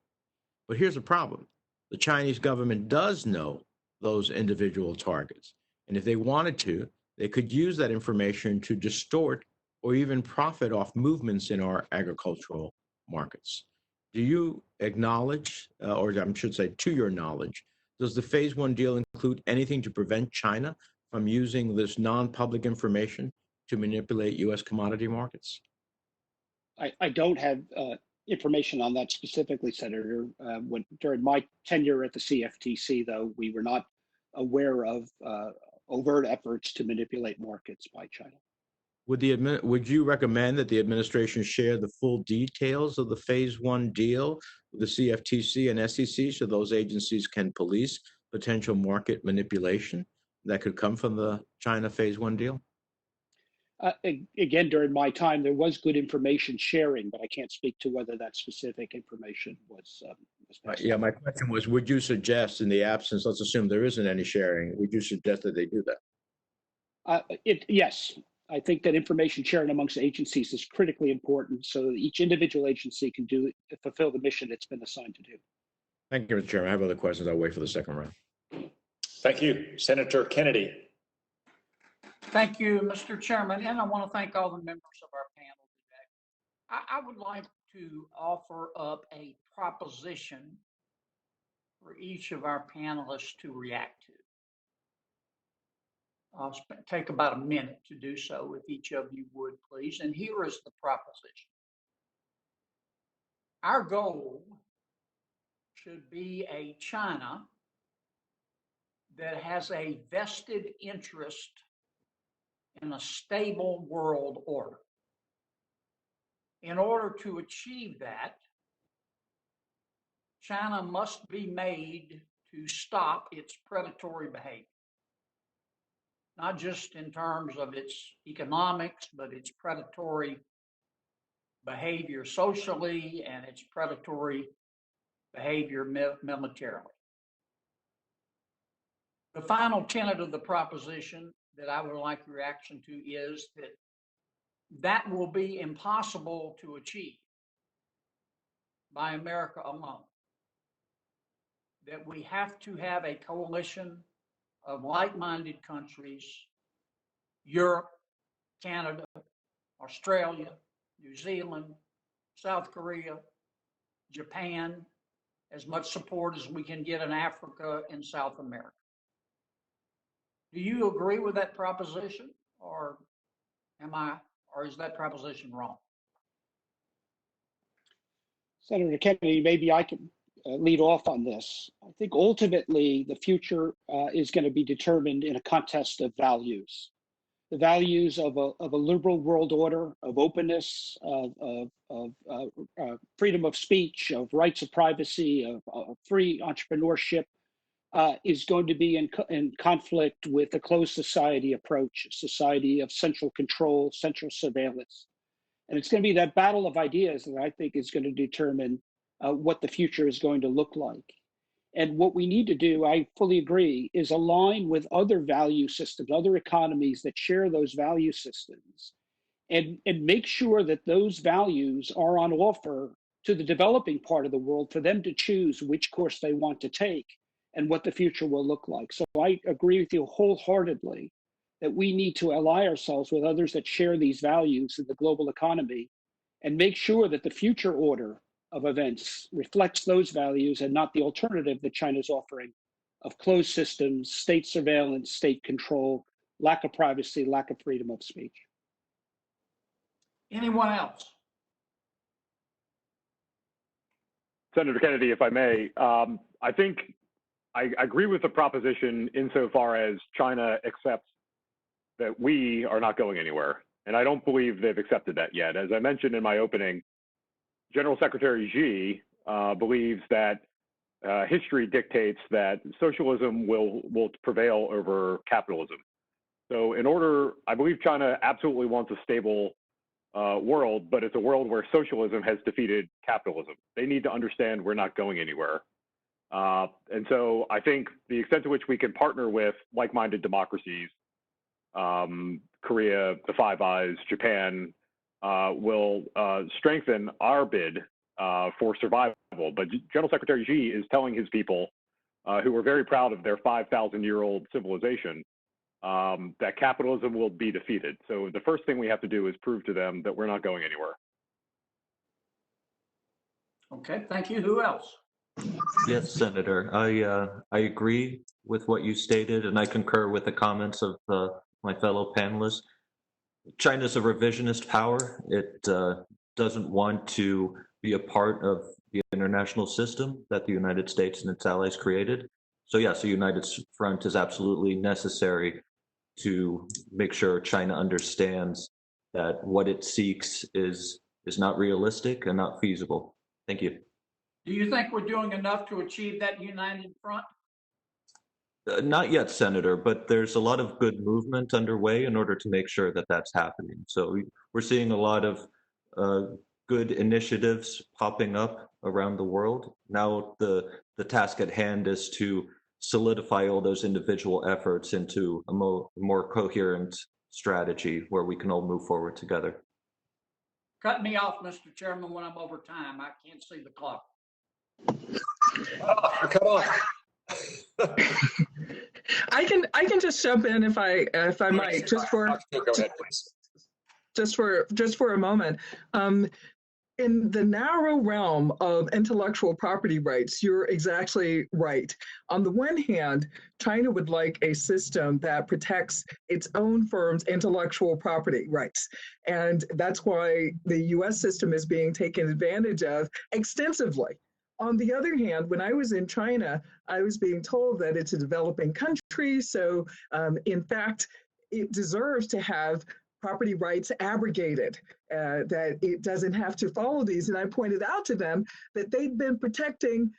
S9: But here's the problem. The Chinese government does know those individual targets. And if they wanted to, they could use that information to distort or even profit off movements in our agricultural markets. Do you acknowledge, or I should say to your knowledge, does the phase one deal include anything to prevent China from using this non-public information to manipulate U.S. commodity markets?
S4: I don't have information on that specifically, Senator. During my tenure at the CFTC, though, we were not aware of overt efforts to manipulate markets by China.
S9: Would you recommend that the administration share the full details of the phase one deal with the CFTC and SEC so those agencies can police potential market manipulation that could come from the China phase one deal?
S4: Again, during my time, there was good information sharing, but I can't speak to whether that specific information was passed
S9: Yeah,
S4: on.
S9: my question was, would you suggest, in the absence, let's assume there isn't any sharing, would you suggest that they do that?
S4: Yes, I think that information sharing amongst agencies is critically important so that each individual agency can fulfill the mission it's been assigned to do.
S9: Thank you, Mr. Chairman. I have other questions. I'll wait for the second round.
S1: Thank you. Senator Kennedy.
S10: Thank you, Mr. Chairman, and I want to thank all the members of our panel today. I would like to offer up a proposition for each of our panelists to react to. I'll take about a minute to do so, if each of you would, please. And here is the proposition. Our goal should be a China that has a vested interest in a stable world order. In order to achieve that, China must be made to stop its predatory behavior, not just in terms of its economics, but its predatory behavior socially and its predatory behavior militarily. The final tenet of the proposition that I would like your reaction to is that that will be impossible to achieve by America alone. That we have to have a coalition of like-minded countries, Europe, Canada, Australia, New Zealand, South Korea, Japan, as much support as we can get in Africa and South America. Do you agree with that proposition, or is that proposition wrong?
S4: Senator Kennedy, maybe I can lead off on this. I think ultimately the future is going to be determined in a contest of values. The values of a liberal world order, of openness, of freedom of speech, of rights of privacy, of free entrepreneurship, is going to be in conflict with a closed society approach, a society of central control, central surveillance. And it's going to be that battle of ideas that I think is going to determine what the future is going to look like. And what we need to do, I fully agree, is align with other value systems, other economies that share those value systems, and make sure that those values are on offer to the developing part of the world for them to choose which course they want to take and what the future will look like. So I agree with you wholeheartedly that we need to ally ourselves with others that share these values in the global economy and make sure that the future order of events reflects those values and not the alternative that China's offering of closed systems, state surveillance, state control, lack of privacy, lack of freedom of speech.
S10: Anyone else?
S5: Senator Kennedy, if I may, I think I agree with the proposition insofar as China accepts that we are not going anywhere. And I don't believe they've accepted that yet. As I mentioned in my opening, General Secretary Xi believes that history dictates that socialism will prevail over capitalism. So I believe China absolutely wants a stable world, but it's a world where socialism has defeated capitalism. They need to understand we're not going anywhere. And so I think the extent to which we can partner with like-minded democracies, Korea, the Five Eyes, Japan, will strengthen our bid for survival. But General Secretary Xi is telling his people, who are very proud of their 5,000-year-old civilization, that capitalism will be defeated. So the first thing we have to do is prove to them that we're not going anywhere.
S10: Okay, thank you. Who else?
S7: Yes, Senator. I agree with what you stated, and I concur with the comments of my fellow panelists. China's a revisionist power. It doesn't want to be a part of the international system that the United States and its allies created. So yes, a united front is absolutely necessary to make sure China understands that what it seeks is not realistic and not feasible. Thank you.
S10: Do you think we're doing enough to achieve that united front?
S7: Not yet, Senator, but there's a lot of good movement underway in order to make sure that that's happening. So we're seeing a lot of good initiatives popping up around the world. Now the task at hand is to solidify all those individual efforts into a more coherent strategy where we can all move forward together.
S10: Cut me off, Mr. Chairman, when I'm over time. I can't see the clock.
S1: Cut off.
S6: I can just jump in if I might, just for
S1: go ahead, please.
S6: just for a moment. in the narrow realm of intellectual property rights, you're exactly right. On the one hand, China would like a system that protects its own firm's intellectual property rights. And that's why the US system is being taken advantage of extensively. On the other hand, when I was in China, I was being told that it's a developing country. So, in fact, it deserves to have property rights abrogated, that it doesn't have to follow these. And I pointed out to them that they'd been protecting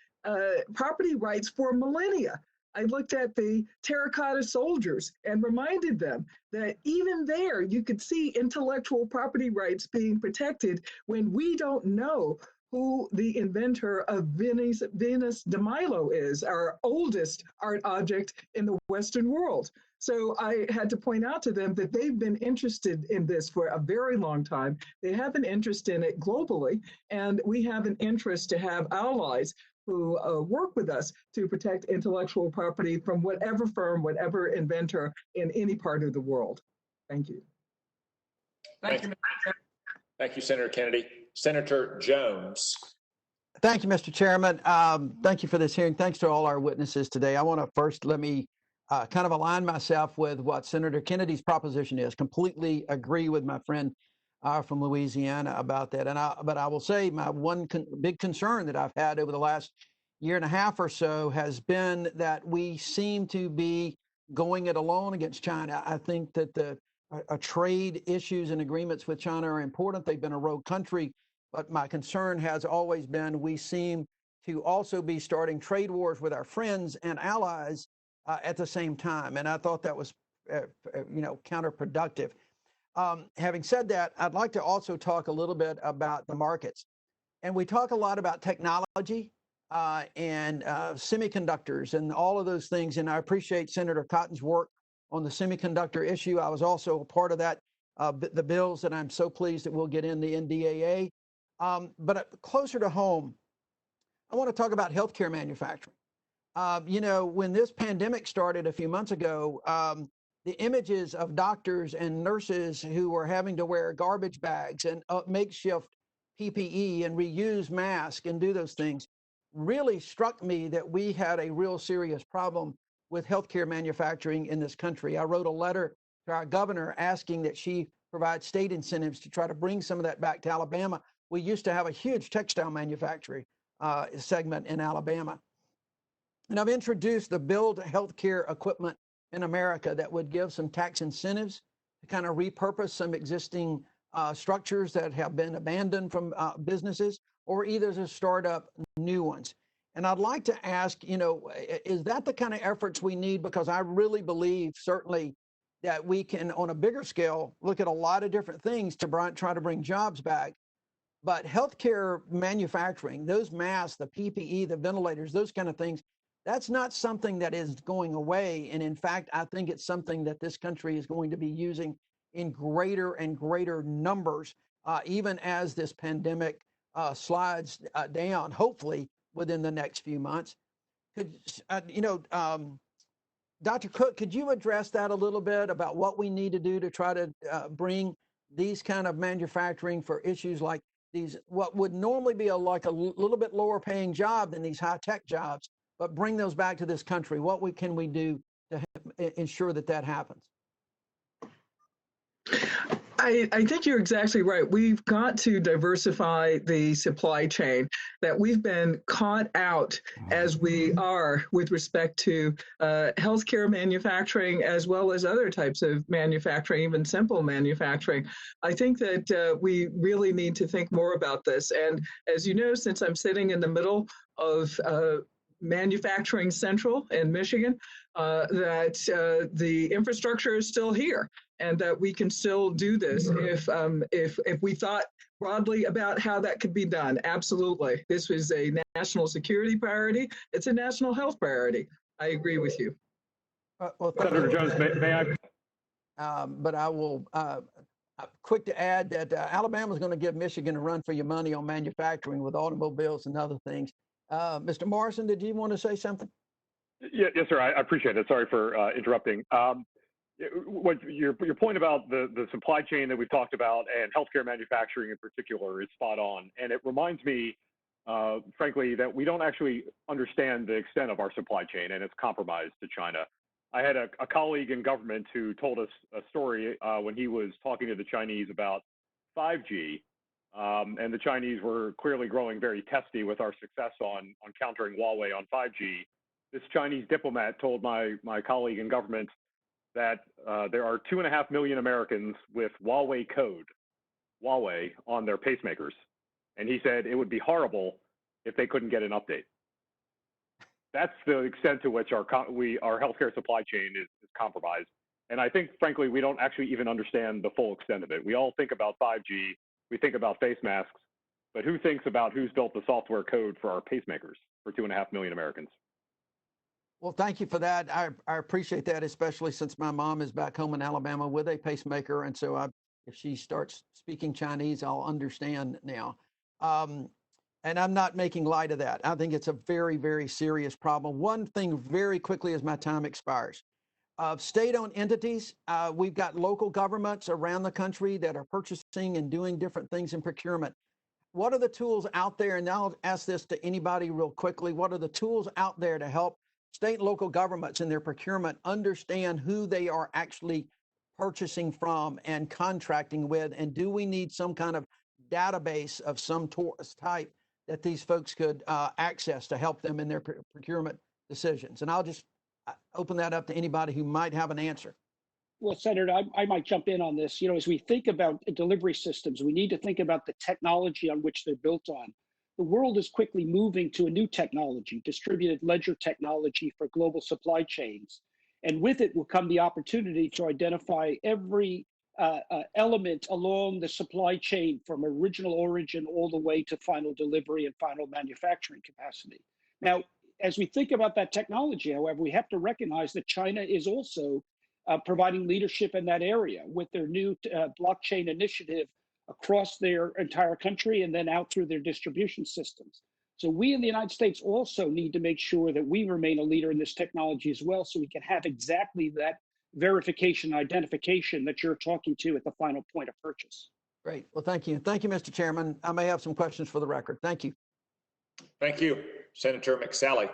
S6: property rights for millennia. I looked at the terracotta soldiers and reminded them that even there you could see intellectual property rights being protected when we don't know who the inventor of Venus de Milo is, our oldest art object in the Western world. So I had to point out to them that they've been interested in this for a very long time. They have an interest in it globally, and we have an interest to have allies who work with us to protect intellectual property from whatever firm, whatever inventor in any part of the world. Thank you.
S10: Thank you, Mr. Chairman.
S1: Thank you, Senator Kennedy. Senator Jones.
S11: Thank you, Mr. Chairman. Thank you for this hearing. Thanks to all our witnesses today. I want to first let me kind of align myself with what Senator Kennedy's proposition is. Completely agree with my friend from Louisiana about that. But I will say my one big concern that I've had over the last year and a half or so has been that we seem to be going it alone against China. I think that trade issues and agreements with China are important. They've been a rogue country. But my concern has always been we seem to also be starting trade wars with our friends and allies at the same time. And I thought that was, counterproductive. Having said that, I'd like to also talk a little bit about the markets. And we talk a lot about technology and semiconductors and all of those things. And I appreciate Senator Cotton's work on the semiconductor issue. I was also a part of that, the bills that I'm so pleased that we'll get in the NDAA. But closer to home, I want to talk about healthcare manufacturing. When this pandemic started a few months ago, the images of doctors and nurses who were having to wear garbage bags and makeshift PPE and reuse masks and do those things really struck me that we had a real serious problem with healthcare manufacturing in this country. I wrote a letter to our governor asking that she provide state incentives to try to bring some of that back to Alabama. We used to have a huge textile manufacturing segment in Alabama. And I've introduced the Build Healthcare Equipment in America that would give some tax incentives to kind of repurpose some existing structures that have been abandoned from businesses, or either to start up new ones. And I'd like to ask, is that the kind of efforts we need? Because I really believe certainly that we can, on a bigger scale, look at a lot of different things to try to bring jobs back. But healthcare manufacturing, those masks, the PPE, the ventilators, those kind of things, that's not something that is going away. And in fact, I think it's something that this country is going to be using in greater and greater numbers, even as this pandemic slides down, hopefully within the next few months. Dr. Cook, could you address that a little bit about what we need to do to try to bring these kind of manufacturing for issues like these, what would normally be like a little bit lower paying job than these high tech jobs, but bring those back to this country? What can we do to ensure that that happens?
S6: I think you're exactly right. We've got to diversify the supply chain, that we've been caught out as we are with respect to healthcare manufacturing, as well as other types of manufacturing, even simple manufacturing. I think that we really need to think more about this. And as you know, since I'm sitting in the middle of Manufacturing Central in Michigan, that the infrastructure is still here, and that we can still do this if we thought broadly about how that could be done. Absolutely. This was a national security priority. It's a national health priority. I agree with you.
S5: Senator Jones, may I?
S11: But I will, quick to add that Alabama is going to give Michigan a run for your money on manufacturing with automobiles and other things. Mr. Morrison, did you want to say something?
S5: Yes, sir. I appreciate it. Sorry for interrupting. what your point about the supply chain that we've talked about and healthcare manufacturing in particular is spot on. And it reminds me, frankly, that we don't actually understand the extent of our supply chain and its compromise to China. I had a colleague in government who told us a story when he was talking to the Chinese about 5G. And the Chinese were clearly growing very testy with our success on countering Huawei on 5G. This Chinese diplomat told my colleague in government that there are 2.5 million Americans with Huawei code, Huawei, on their pacemakers. And he said it would be horrible if they couldn't get an update. That's the extent to which our healthcare supply chain is compromised. And I think, frankly, we don't actually even understand the full extent of it. We all think about 5G, we think about face masks, but who thinks about who's built the software code for our pacemakers for 2.5 million Americans?
S11: Well, thank you for that. I appreciate that, especially since my mom is back home in Alabama with a pacemaker. And so if she starts speaking Chinese, I'll understand now. And I'm not making light of that. I think it's a very, very serious problem. One thing very quickly as my time expires. State-owned entities, we've got local governments around the country that are purchasing and doing different things in procurement. What are the tools out there? And I'll ask this to anybody real quickly. What are the tools out there to help state and local governments in their procurement understand who they are actually purchasing from and contracting with? And do we need some kind of database of some type that these folks could access to help them in their procurement decisions? And I'll just open that up to anybody who might have an answer.
S4: Well, Senator, I might jump in on this. As we think about delivery systems, we need to think about the technology on which they're built on. The world is quickly moving to a new technology, distributed ledger technology for global supply chains. And with it will come the opportunity to identify every element along the supply chain from original origin all the way to final delivery and final manufacturing capacity. Now, as we think about that technology, however, we have to recognize that China is also providing leadership in that area with their new blockchain initiative across their entire country and then out through their distribution systems. So we in the United States also need to make sure that we remain a leader in this technology as well, so we can have exactly that verification, identification that you're talking to at the final point of purchase.
S11: Great. Well, thank you. Thank you, Mr. Chairman. I may have some questions for the record. Thank you.
S1: Thank you. Senator McSally.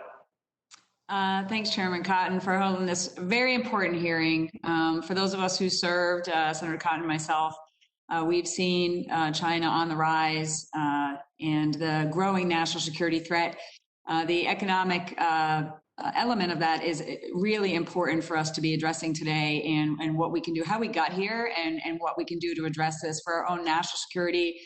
S12: Thanks, Chairman Cotton, for holding this very important hearing. For those of us who served, Senator Cotton and myself, we've seen China on the rise and the growing national security threat. The economic element of that is really important for us to be addressing today, and what we can do, how we got here, and what we can do to address this for our own national security,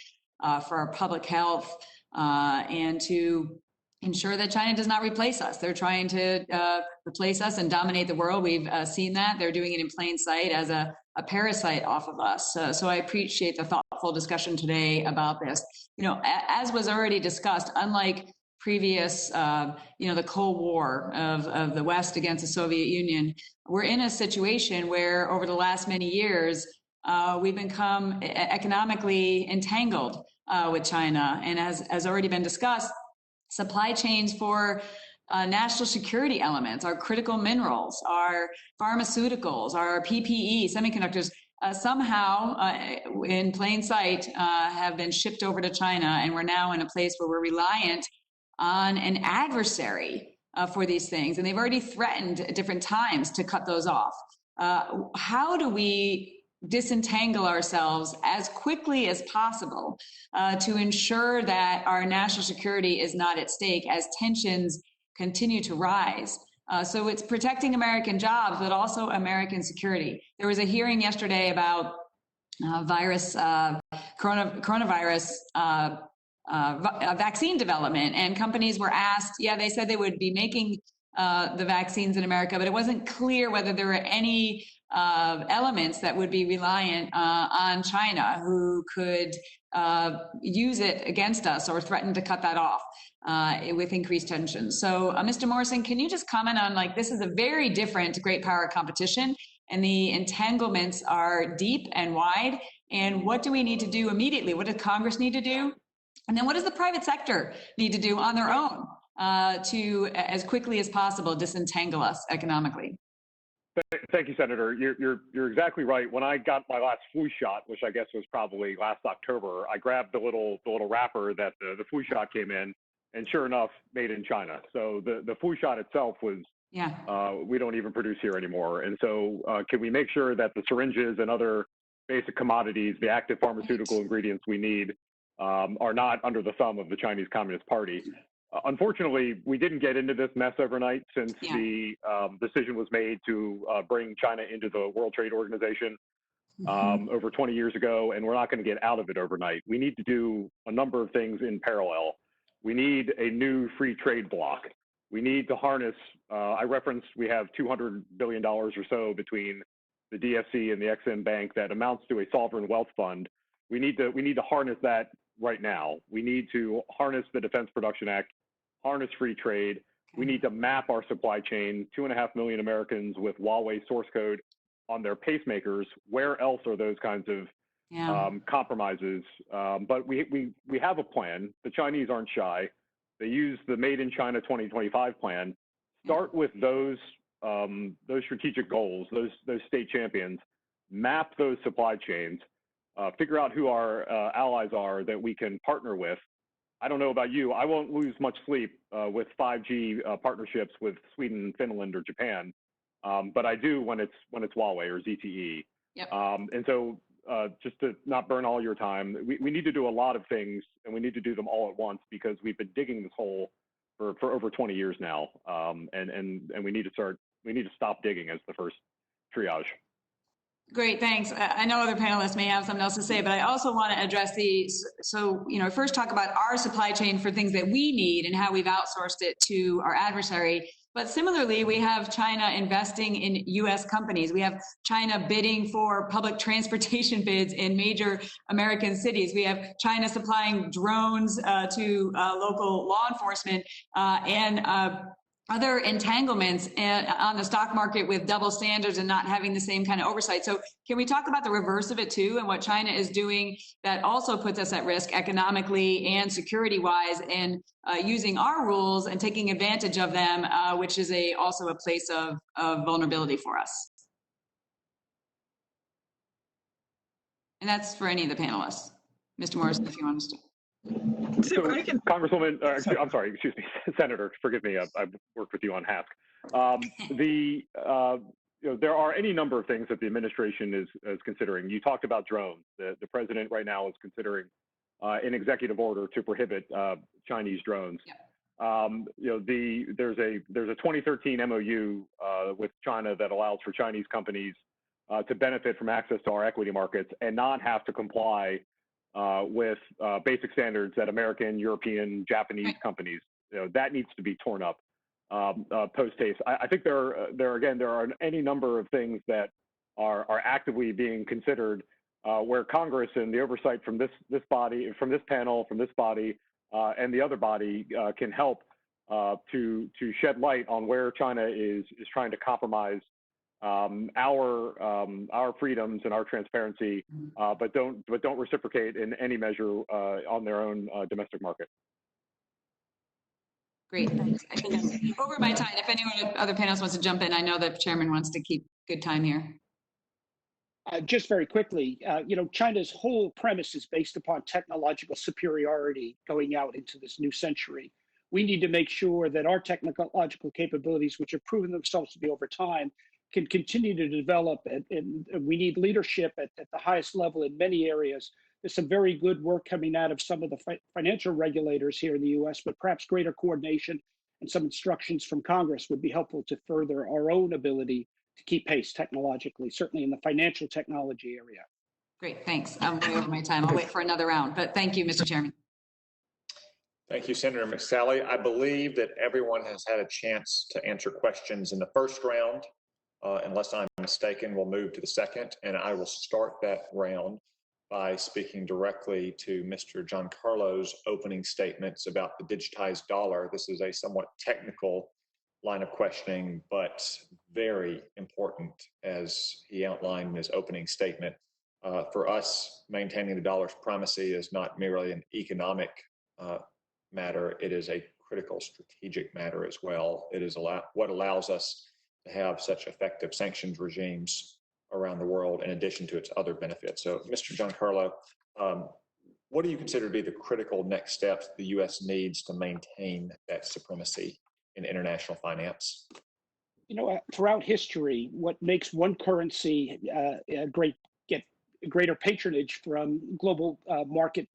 S12: for our public health, and to ensure that China does not replace us. They're trying to replace us and dominate the world. We've seen that. They're doing it in plain sight as a parasite off of us. So I appreciate the thoughtful discussion today about this. As was already discussed, unlike previous, the Cold War of the West against the Soviet Union, we're in a situation where over the last many years, we've become economically entangled with China. And as has already been discussed, supply chains for national security elements, our critical minerals, our pharmaceuticals, our PPE, semiconductors, somehow in plain sight have been shipped over to China. And we're now in a place where we're reliant on an adversary for these things. And they've already threatened at different times to cut those off. How do we disentangle ourselves as quickly as possible to ensure that our national security is not at stake as tensions continue to rise? So it's protecting American jobs, but also American security. There was a hearing yesterday about coronavirus vaccine development, and companies were asked, they said they would be making the vaccines in America, but it wasn't clear whether there were any elements that would be reliant on China who could use it against us or threaten to cut that off with increased tensions. So, Mr. Morrison, can you just comment on, this is a very different great power competition, and the entanglements are deep and wide, and what do we need to do immediately? What does Congress need to do? And then what does the private sector need to do on their own to, as quickly as possible, disentangle us economically?
S5: Thank you, Senator. You're exactly right. When I got my last flu shot, which I guess was probably last October, I grabbed the little wrapper that the flu shot came in, and sure enough, made in China. So the flu shot itself was we don't even produce here anymore. And so can we make sure that the syringes and other basic commodities, the active pharmaceutical ingredients we need, are not under the thumb of the Chinese Communist Party? Unfortunately, we didn't get into this mess overnight since the decision was made to bring China into the World Trade Organization over 20 years ago, and we're not going to get out of it overnight. We need to do a number of things in parallel. We need a new free trade bloc. We need to harness, I referenced we have $200 billion or so between the DFC and the Exim Bank that amounts to a sovereign wealth fund. We need to harness that right now. We need to harness the Defense Production Act, harness free trade. We need to map our supply chain. 2.5 million Americans with Huawei source code on their pacemakers. Where else are those kinds of compromises? But we have a plan. The Chinese aren't shy. They use the Made in China 2025 plan. Start with those strategic goals, those state champions. Map those supply chains. Figure out who our allies are that we can partner with. I don't know about you. I won't lose much sleep with 5G partnerships with Sweden, Finland, or Japan, but I do when it's Huawei or ZTE.
S12: Yep.
S5: And so just to not burn all your time, we need to do a lot of things, and we need to do them all at once because we've been digging this hole for over 20 years now, and we need to stop digging as the first triage.
S12: Great, thanks. I know other panelists may have something else to say, but I also want to address first talk about our supply chain for things that we need and how we've outsourced it to our adversary. But similarly, we have China investing in U.S. companies. We have China bidding for public transportation bids in major American cities. We have China supplying drones to local law enforcement and other entanglements on the stock market with double standards and not having the same kind of oversight. So can we talk about the reverse of it too, and what China is doing that also puts us at risk economically and security-wise, and using our rules and taking advantage of them, which is also a place of vulnerability for us? And that's for any of the panelists. Mr. Morrison, if you want to.
S5: So, Congresswoman, I'm sorry, excuse me, Senator, forgive me, I've worked with you on HASC. There are any number of things that the administration is considering. You talked about drones. The president right now is considering an executive order to prohibit Chinese drones. Yeah. There's a 2013 MOU with China that allows for Chinese companies to benefit from access to our equity markets and not have to comply with basic standards that American, European, Japanese companies, that needs to be torn up post haste. I think there are any number of things that are actively being considered where Congress and the oversight from this body, from this panel, from this body, and the other body can help to shed light on where China is trying to compromise our freedoms and our transparency, but don't reciprocate in any measure on their own domestic market.
S12: Great, thanks. I think I'm over my time. If anyone, other panelists wants to jump in, I know the chairman wants to keep good time here.
S4: Just very quickly, China's whole premise is based upon technological superiority going out into this new century. We need to make sure that our technological capabilities, which have proven themselves to be over time, can continue to develop, and we need leadership at the highest level in many areas. There's some very good work coming out of some of the financial regulators here in the US, but perhaps greater coordination and some instructions from Congress would be helpful to further our own ability to keep pace technologically, certainly in the financial technology area.
S12: Great, thanks. I'm way over my time. I'll wait for another round, but thank you, Mr. Chairman.
S1: Thank you, Senator McSally. I believe that everyone has had a chance to answer questions in the first round. Unless I'm mistaken, we'll move to the second, and I will start that round by speaking directly to Mr. Giancarlo's opening statements about the digitized dollar. This is a somewhat technical line of questioning, but very important, as he outlined in his opening statement. For us, maintaining the dollar's primacy is not merely an economic matter, it is a critical strategic matter as well. It is what allows us to have such effective sanctions regimes around the world in addition to its other benefits. So, Mr. Giancarlo, what do you consider to be the critical next steps the U.S. needs to maintain that supremacy in international finance?
S4: Throughout history, what makes one currency get greater patronage from global market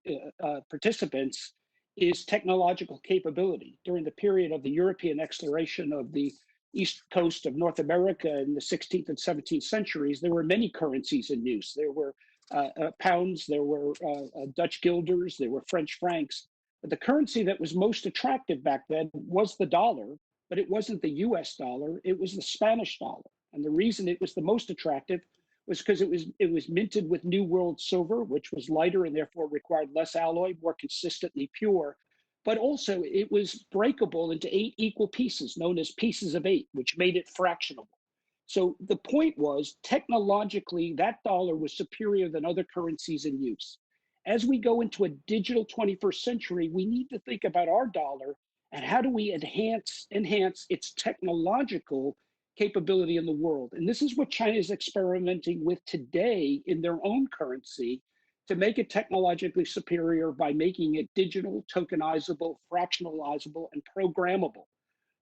S4: participants is technological capability. During the period of the European exploration of the east coast of North America in the 16th and 17th centuries, there were many currencies in use. There were pounds, there were Dutch guilders, there were French francs. But the currency that was most attractive back then was the dollar, but it wasn't the US dollar, it was the Spanish dollar. And the reason it was the most attractive was because it was minted with New World silver, which was lighter and therefore required less alloy, more consistently pure. But also it was breakable into 8 equal pieces, known as pieces of 8, which made it fractionable. So the point was, technologically, that dollar was superior than other currencies in use. As we go into a digital 21st century, we need to think about our dollar and how do we enhance its technological capability in the world. And this is what China is experimenting with today in their own currency to make it technologically superior by making it digital, tokenizable, fractionalizable, and programmable.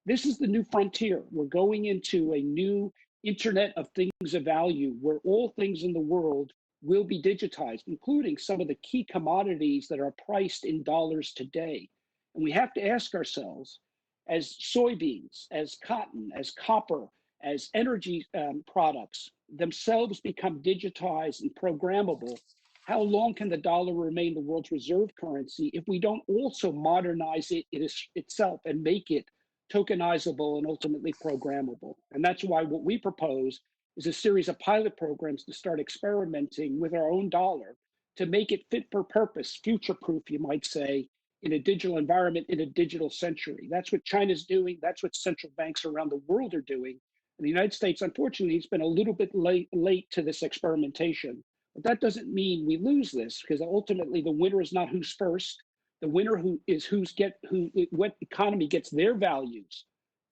S4: This is the new frontier. We're going into a new Internet of Things of value where all things in the world will be digitized, including some of the key commodities that are priced in dollars today. And we have to ask ourselves, as soybeans, as cotton, as copper, as energy products themselves become digitized and programmable, how long can the dollar remain the world's reserve currency if we don't also modernize it itself and make it tokenizable and ultimately programmable? And that's why what we propose is a series of pilot programs to start experimenting with our own dollar to make it fit for purpose, future-proof, you might say, in a digital environment, in a digital century. That's what China's doing. That's what central banks around the world are doing. And the United States, unfortunately, has been a little bit late to this experimentation. But that doesn't mean we lose this, because ultimately the winner is not who's first. The winner what economy gets their values: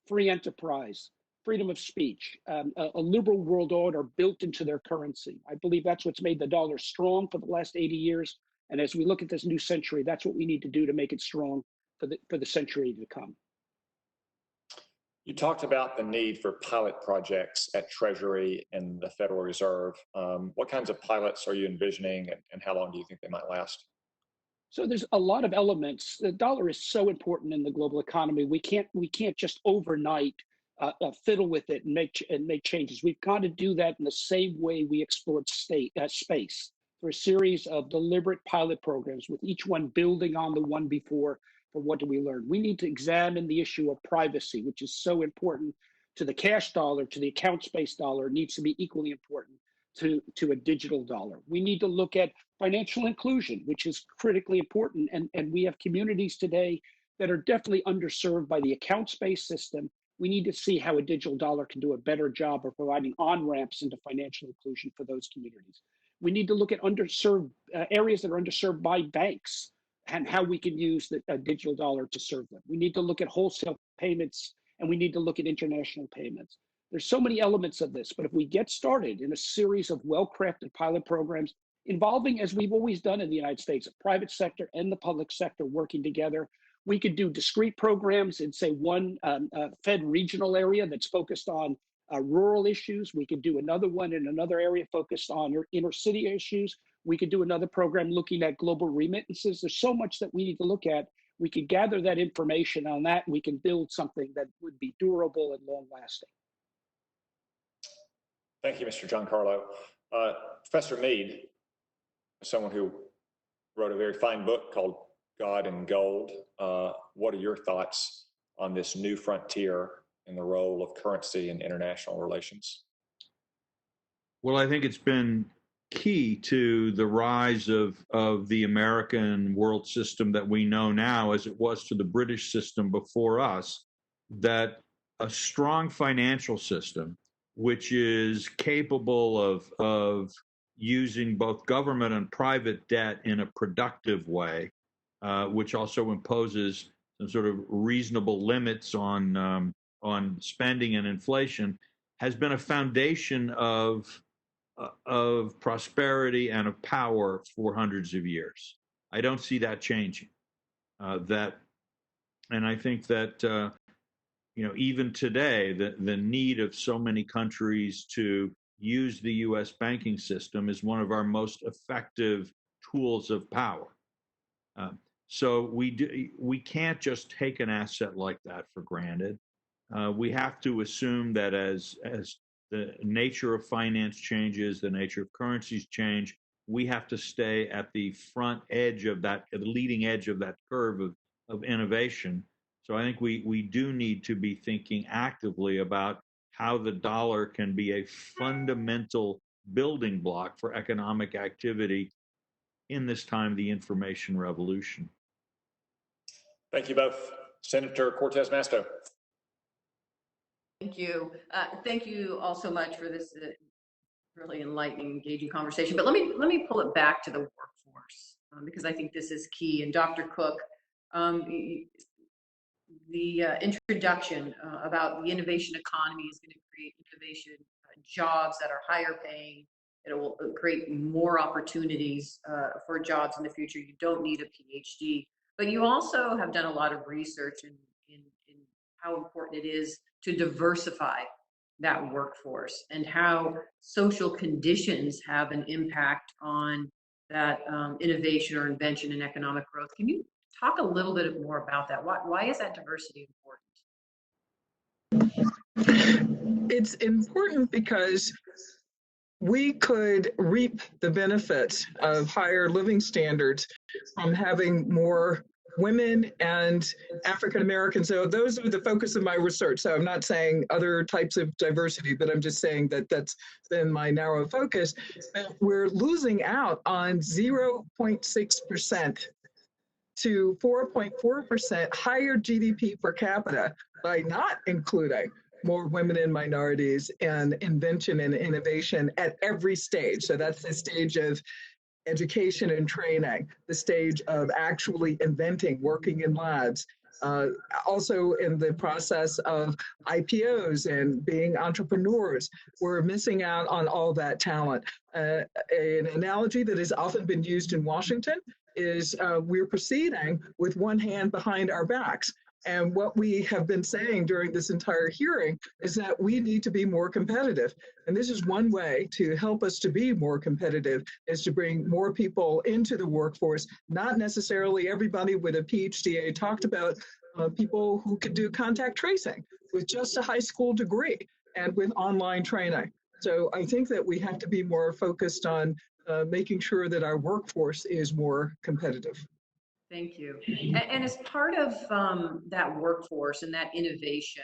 S4: free enterprise, freedom of speech, a liberal world order built into their currency. I believe that's what's made the dollar strong for the last 80 years. And as we look at this new century, that's what we need to do to make it strong for the century to come.
S1: You talked about the need for pilot projects at Treasury and the Federal Reserve. What kinds of pilots are you envisioning, and how long do you think they might last?
S4: So there's a lot of elements. The dollar is so important in the global economy. We can't just overnight fiddle with it and make changes. We've got to do that in the same way we explored space, through a series of deliberate pilot programs, with each one building on the one before. For what do we learn? We need to examine the issue of privacy, which is so important to the cash dollar, to the accounts-based dollar. It needs to be equally important to a digital dollar. We need to look at financial inclusion, which is critically important. And we have communities today that are definitely underserved by the accounts-based system. We need to see how a digital dollar can do a better job of providing on-ramps into financial inclusion for those communities. We need to look at underserved areas that are underserved by banks, and how we can use a digital dollar to serve them. We need to look at wholesale payments, and we need to look at international payments. There's so many elements of this, but if we get started in a series of well-crafted pilot programs involving, as we've always done in the United States, the private sector and the public sector working together, we could do discrete programs in, say, one Fed regional area that's focused on rural issues. We could do another one in another area focused on inner city issues. We could do another program looking at global remittances. There's so much that we need to look at. We could gather that information on that, and we can build something that would be durable and long-lasting.
S1: Thank you, Mr. Giancarlo. Professor Mead, someone who wrote a very fine book called God and Gold. What are your thoughts on this new frontier in the role of currency in international relations?
S3: Well, I think it's been key to the rise of the American world system that we know now, as it was to the British system before us, that a strong financial system, which is capable of using both government and private debt in a productive way, which also imposes some sort of reasonable limits on spending and inflation, has been a foundation of prosperity and of power for hundreds of years. I don't see that changing. And I think that even today, the need of so many countries to use the U.S. banking system is one of our most effective tools of power. So we can't just take an asset like that for granted. We have to assume that as the nature of finance changes, the nature of currencies change, we have to stay at the front edge of that, the leading edge of that curve of innovation. So I think we do need to be thinking actively about how the dollar can be a fundamental building block for economic activity in this time of the information revolution.
S1: Thank you both. Senator Cortez Masto.
S2: Thank you. Thank you all so much for this really enlightening, engaging conversation. But let me pull it back to the workforce because I think this is key. And Dr. Cook, the introduction about the innovation economy is going to create innovation jobs that are higher paying. It will create more opportunities for jobs in the future. You don't need a PhD, but you also have done a lot of research in how important it is to diversify that workforce and how social conditions have an impact on that innovation or invention and economic growth. Can you talk a little bit more about that? Why is that diversity important?
S6: It's important because we could reap the benefits of higher living standards from having more women and African Americans. So those are the focus of my research. So I'm not saying other types of diversity, but I'm just saying that that's been my narrow focus. We're losing out on 0.6% to 4.4% higher GDP per capita by not including more women and minorities and invention and innovation at every stage. So that's the stage of education and training, the stage of actually inventing, working in labs, also in the process of IPOs and being entrepreneurs. We're missing out on all that talent. An analogy that has often been used in Washington is we're proceeding with one hand behind our backs. And what we have been saying during this entire hearing is that we need to be more competitive. And this is one way to help us to be more competitive, is to bring more people into the workforce, not necessarily everybody with a PhD. I talked about people who could do contact tracing with just a high school degree and with online training. So I think that we have to be more focused on making sure that our workforce is more competitive.
S2: Thank you. And as part of that workforce and that innovation,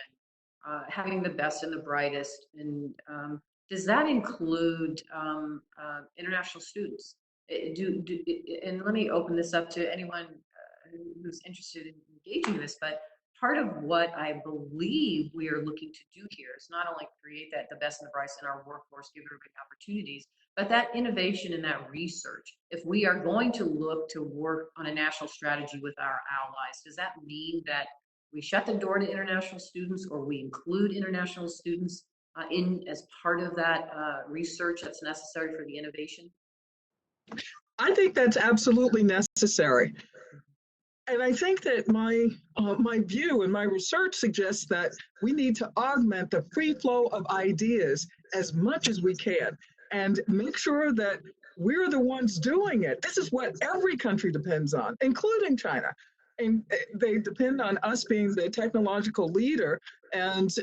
S2: having the best and the brightest, and does that include international students? And let me open this up to anyone who's interested in engaging in this, but part of what I believe we are looking to do here is not only create the best and the brightest in our workforce, give everybody opportunities, but that innovation and that research. If we are going to look to work on a national strategy with our allies, does that mean that we shut the door to international students, or we include international students in as part of that research that's necessary for the innovation?
S6: I think that's absolutely necessary. And I think that my view and my research suggests that we need to augment the free flow of ideas as much as we can and make sure that we're the ones doing it. This is what every country depends on, including China. And they depend on us being the technological leader and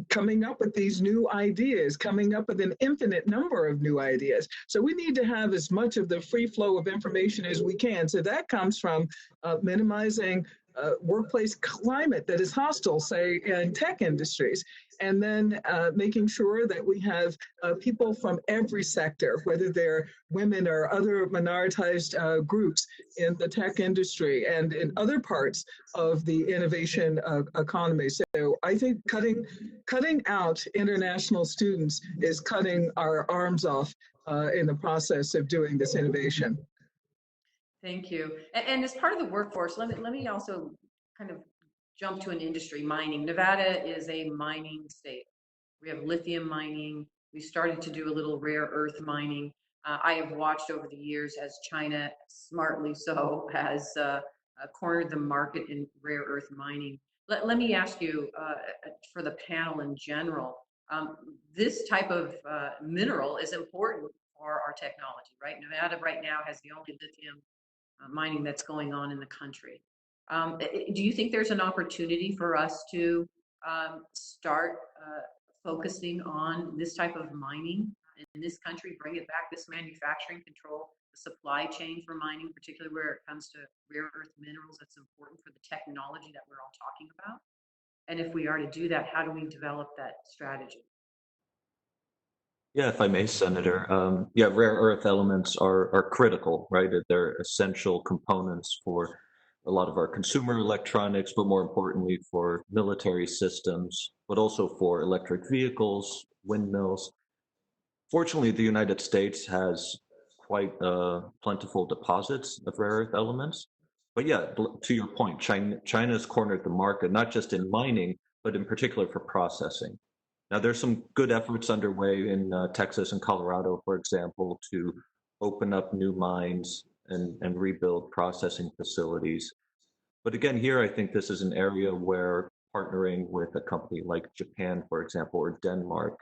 S6: coming up with these new ideas, coming up with an infinite number of new ideas. So we need to have as much of the free flow of information as we can. So that comes from minimizing workplace climate that is hostile, say, in tech industries, and then making sure that we have people from every sector, whether they're women or other minoritized groups in the tech industry and in other parts of the innovation economy. So I think cutting out international students is cutting our arms off in the process of doing this innovation.
S2: Thank you. And as part of the workforce, let me also kind of jump to an industry, mining. Nevada is a mining state. We have lithium mining. We started to do a little rare earth mining. I have watched over the years as China, smartly so, has cornered the market in rare earth mining. Let me ask you, for the panel in general, this type of mineral is important for our technology, right? Nevada right now has the only lithium mining that's going on in the country. Do you think there's an opportunity for us to start focusing on this type of mining in this country, bring it back, this manufacturing control, the supply chain for mining, particularly where it comes to rare earth minerals that's important for the technology that we're all talking about? And if we are to do that, how do we develop that strategy?
S7: Yeah, if I may, Senator. Yeah, rare earth elements are critical, right? They're essential components for a lot of our consumer electronics, but more importantly for military systems, but also for electric vehicles, windmills. Fortunately, the United States has quite plentiful deposits of rare earth elements. But yeah, to your point, China's cornered the market, not just in mining, but in particular for processing. Now, there's some good efforts underway in Texas and Colorado, for example, to open up new mines and rebuild processing facilities. But again, here, I think this is an area where partnering with a company like Japan, for example, or Denmark,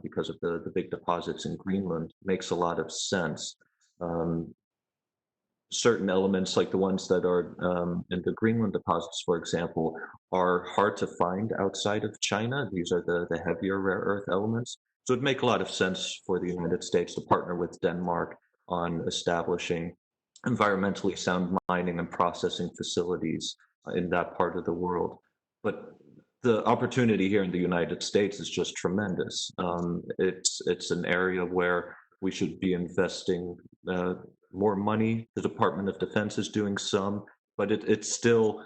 S7: because of the big deposits in Greenland, makes a lot of sense. Certain elements, like the ones that are in the Greenland deposits, for example, are hard to find outside of China. These are the heavier rare earth elements. So it'd make a lot of sense for the United States to partner with Denmark on establishing environmentally sound mining and processing facilities in that part of the world. But the opportunity here in the United States is just tremendous. It's an area where we should be investing more money. The Department of Defense is doing some, but it's still,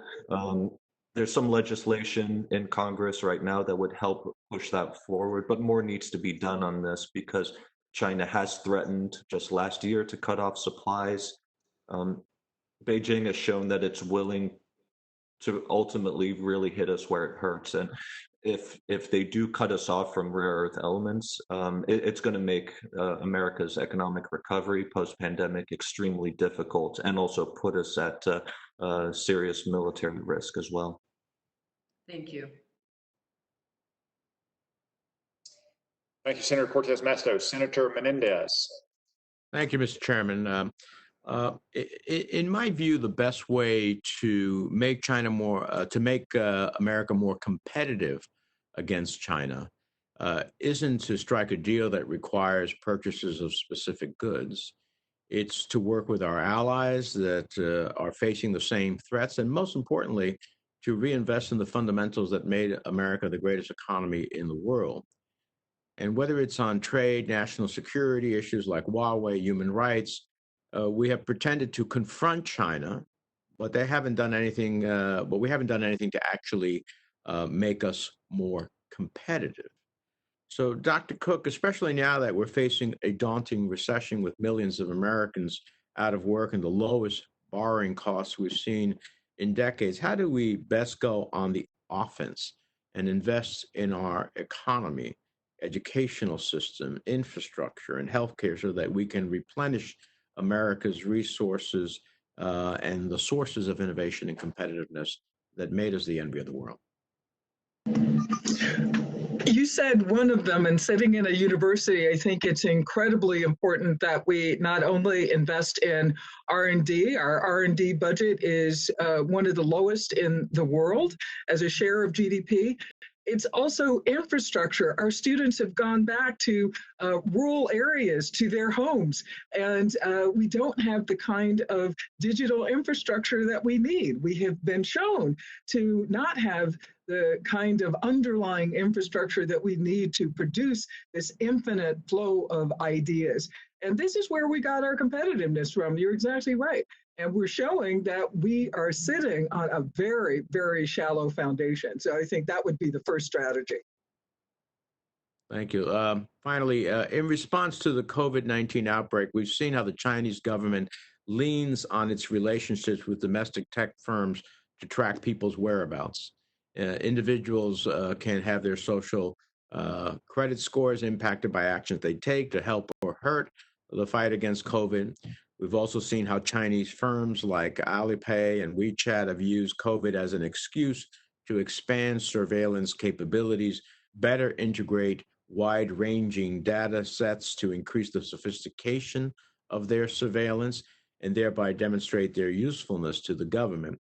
S7: there's some legislation in Congress right now that would help push that forward, but more needs to be done on this because China has threatened just last year to cut off supplies. Beijing has shown that it's willing to ultimately really hit us where it hurts. And if they do cut us off from rare earth elements, it's going to make America's economic recovery post-pandemic extremely difficult and also put us at serious military risk as well.
S2: Thank you.
S1: Thank you, Senator Cortez Masto. Senator Menendez.
S9: Thank you, Mr. Chairman. In my view, the best way to make China to make America more competitive against China isn't to strike a deal that requires purchases of specific goods. It's to work with our allies that are facing the same threats, and most importantly, to reinvest in the fundamentals that made America the greatest economy in the world. And whether it's on trade, national security issues like Huawei, human rights, we have pretended to confront China, but they haven't done anything. But we haven't done anything to actually make us more competitive. So, Dr. Cook, especially now that we're facing a daunting recession with millions of Americans out of work and the lowest borrowing costs we've seen in decades, how do we best go on the offense and invest in our economy, educational system, infrastructure, and healthcare so that we can replenish America's resources and the sources of innovation and competitiveness that made us the envy of the world?
S6: You said one of them, and sitting in a university, I think it's incredibly important that we not only invest in R&D. Our R&D budget is one of the lowest in the world as a share of GDP. It's also infrastructure. Our students have gone back to rural areas, to their homes, and we don't have the kind of digital infrastructure that we need. We have been shown to not have the kind of underlying infrastructure that we need to produce this infinite flow of ideas. And this is where we got our competitiveness from. You're exactly right. And we're showing that we are sitting on a very, very shallow foundation. So I think that would be the first strategy.
S9: Thank you. Finally, in response to the COVID-19 outbreak, we've seen how the Chinese government leans on its relationships with domestic tech firms to track people's whereabouts. Individuals can have their social credit scores impacted by actions they take to help or hurt the fight against COVID. We've also seen how Chinese firms like Alipay and WeChat have used COVID as an excuse to expand surveillance capabilities, better integrate wide-ranging data sets to increase the sophistication of their surveillance, and thereby demonstrate their usefulness to the government.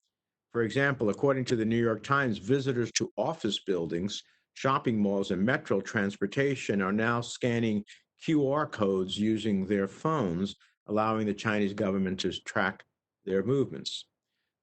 S9: For example, according to the New York Times, visitors to office buildings, shopping malls, and metro transportation are now scanning QR codes using their phones, allowing the Chinese government to track their movements.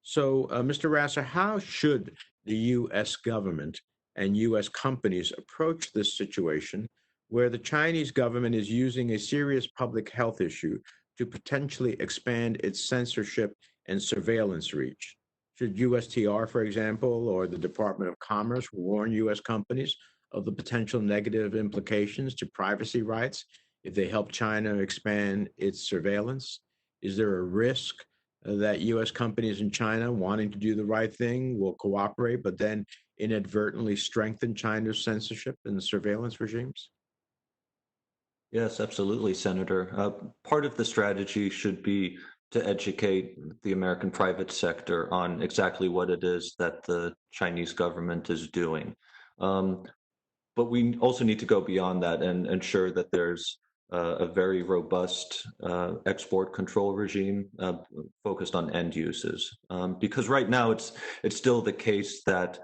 S9: So, Mr. Rasser, how should the U.S. government and U.S. companies approach this situation where the Chinese government is using a serious public health issue to potentially expand its censorship and surveillance reach? Should USTR, for example, or the Department of Commerce warn U.S. companies of the potential negative implications to privacy rights if they help China expand its surveillance? Is there a risk that U.S. companies in China wanting to do the right thing will cooperate, but then inadvertently strengthen China's censorship and surveillance regimes?
S7: Yes, absolutely, Senator. Part of the strategy should be to educate the American private sector on exactly what it is that the Chinese government is doing. But we also need to go beyond that and ensure that there's a very robust export control regime focused on end uses. Because right now it's still the case that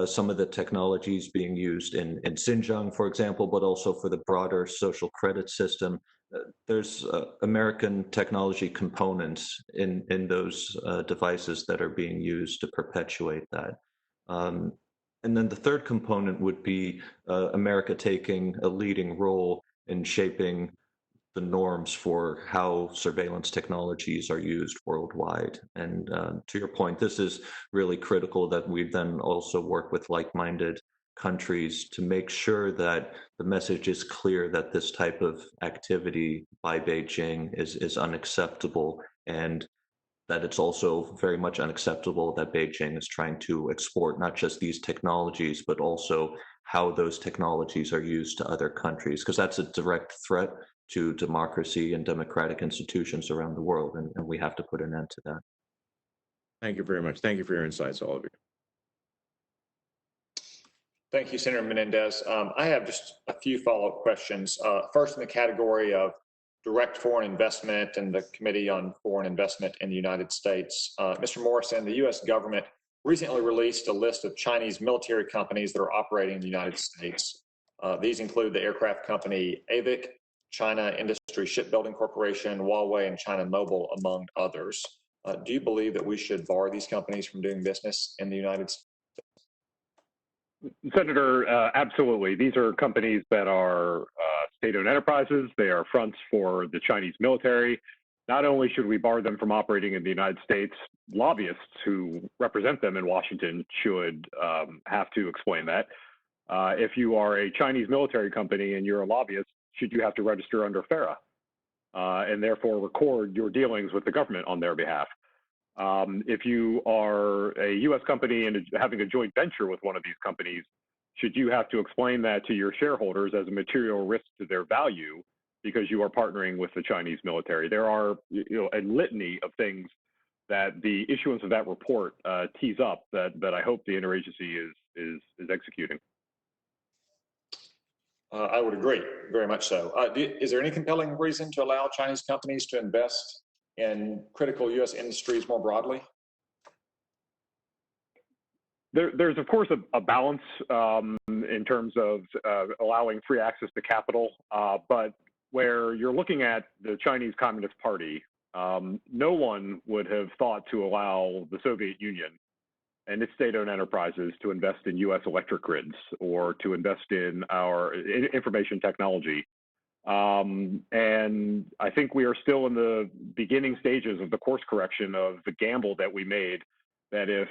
S7: some of the technologies being used in Xinjiang, for example, but also for the broader social credit system, there's American technology components in those devices that are being used to perpetuate that. And then the third component would be America taking a leading role in shaping the norms for how surveillance technologies are used worldwide. And to your point, this is really critical that we then also work with like-minded countries to make sure that the message is clear that this type of activity by Beijing is unacceptable, and that it's also very much unacceptable that Beijing is trying to export not just these technologies, but also how those technologies are used to other countries, because that's a direct threat to democracy and democratic institutions around the world, and we have to put an end to that.
S9: Thank you very much. Thank you for your insights, all of you.
S1: Thank you, Senator Menendez. I have just a few follow-up questions. First, in the category of direct foreign investment and the Committee on Foreign Investment in the United States. Mr. Morrison, the U.S. government recently released a list of Chinese military companies that are operating in the United States. These include the aircraft company AVIC, China Industry Shipbuilding Corporation, Huawei, and China Mobile, among others. Do you believe that we should bar these companies from doing business in the United States?
S5: Senator, absolutely. These are companies that are state-owned enterprises. They are fronts for the Chinese military. Not only should we bar them from operating in the United States, lobbyists who represent them in Washington should have to explain that. If you are a Chinese military company and you're a lobbyist, should you have to register under FARA and therefore record your dealings with the government on their behalf? If you are a U.S. company and having a joint venture with one of these companies, should you have to explain that to your shareholders as a material risk to their value because you are partnering with the Chinese military? There are a litany of things that the issuance of that report tees up that I hope the interagency is executing.
S1: I would agree, very much so. Is there any compelling reason to allow Chinese companies to invest in critical U.S. industries more broadly?
S5: There's, of course, a balance in terms of allowing free access to capital, but where you're looking at the Chinese Communist Party, no one would have thought to allow the Soviet Union and its state-owned enterprises to invest in U.S. electric grids or to invest in our information technology. And I think we are still in the beginning stages of the course correction of the gamble that we made that if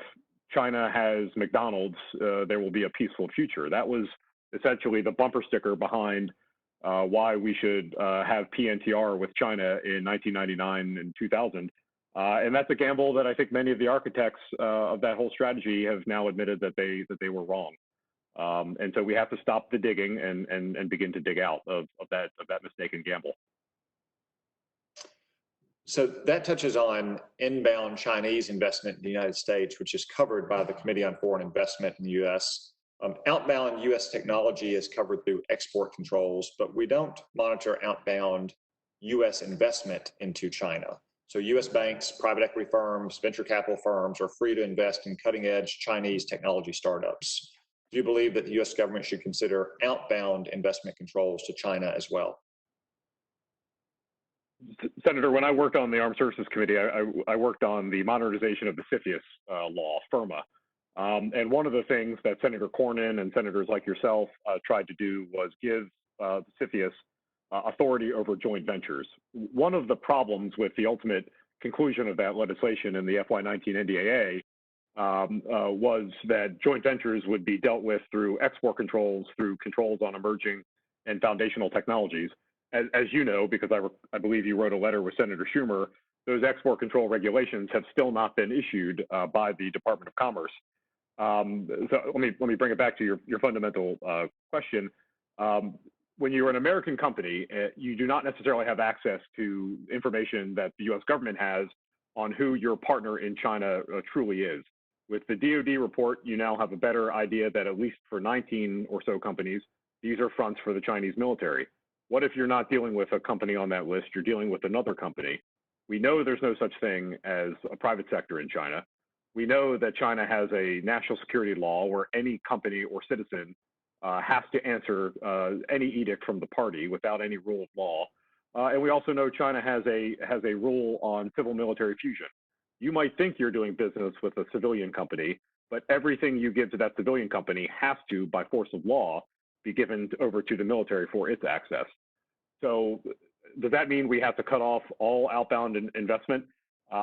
S5: China has McDonald's, there will be a peaceful future. That was essentially the bumper sticker behind why we should have PNTR with China in 1999 and 2000. And that's a gamble that I think many of the architects of that whole strategy have now admitted that they were wrong. And so we have to stop the digging and begin to dig out of that mistaken gamble.
S1: So that touches on inbound Chinese investment in the United States, which is covered by the Committee on Foreign Investment in the U.S. Outbound U.S. technology is covered through export controls, but we don't monitor outbound U.S. investment into China. So U.S. banks, private equity firms, venture capital firms are free to invest in cutting-edge Chinese technology startups. Do you believe that the U.S. government should consider outbound investment controls to China as well?
S5: Senator, when I worked on the Armed Services Committee, I worked on the modernization of the CFIUS law, FIRMA. And one of the things that Senator Cornyn and senators like yourself tried to do was give CFIUS authority over joint ventures. One of the problems with the ultimate conclusion of that legislation in the FY19 NDAA was that joint ventures would be dealt with through export controls, through controls on emerging and foundational technologies. As you know, because I believe you wrote a letter with Senator Schumer, those export control regulations have still not been issued by the Department of Commerce. So let me bring it back to your fundamental question. When you're an American company, you do not necessarily have access to information that the U.S. government has on who your partner in China truly is. With the DoD report, you now have a better idea that at least for 19 or so companies, these are fronts for the Chinese military. What if you're not dealing with a company on that list, you're dealing with another company? We know there's no such thing as a private sector in China. We know that China has a national security law where any company or citizen has to answer any edict from the party without any rule of law. And we also know China has a rule on civil military fusion. You might think you're doing business with a civilian company, but everything you give to that civilian company has to, by force of law, be given over to the military for its access. So does that mean we have to cut off all outbound investment?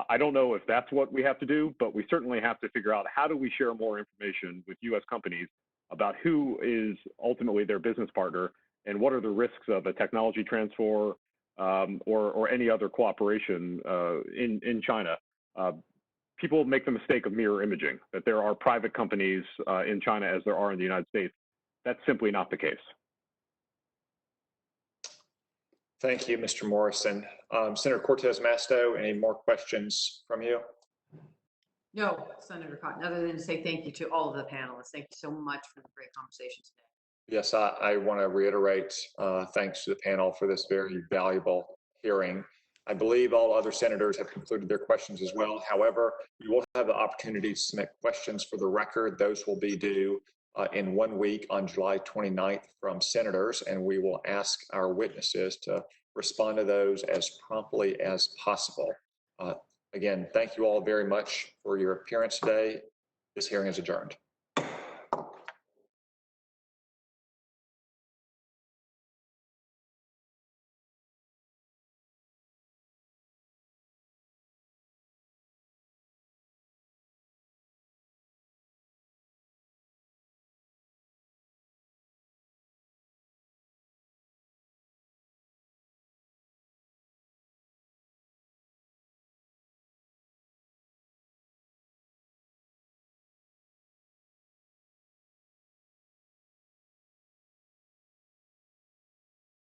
S5: I don't know if that's what we have to do, but we certainly have to figure out how do we share more information with U.S. companies about who is ultimately their business partner and what are the risks of a technology transfer or any other cooperation in China. People make the mistake of mirror imaging, that there are private companies in China as there are in the United States. That's simply not the case.
S1: Thank you, Mr. Morrison. Senator Cortez Masto, any more questions from you?
S2: No, Senator Cotton, other than to say thank you to all of the panelists. Thank you so much for the great conversation today.
S1: Yes, I want to reiterate thanks to the panel for this very valuable hearing. I believe all other senators have concluded their questions as well. However, we will have the opportunity to submit questions for the record. Those will be due in 1 week on July 29th from senators, and we will ask our witnesses to respond to those as promptly as possible. Again, thank you all very much for your appearance today. This hearing is adjourned.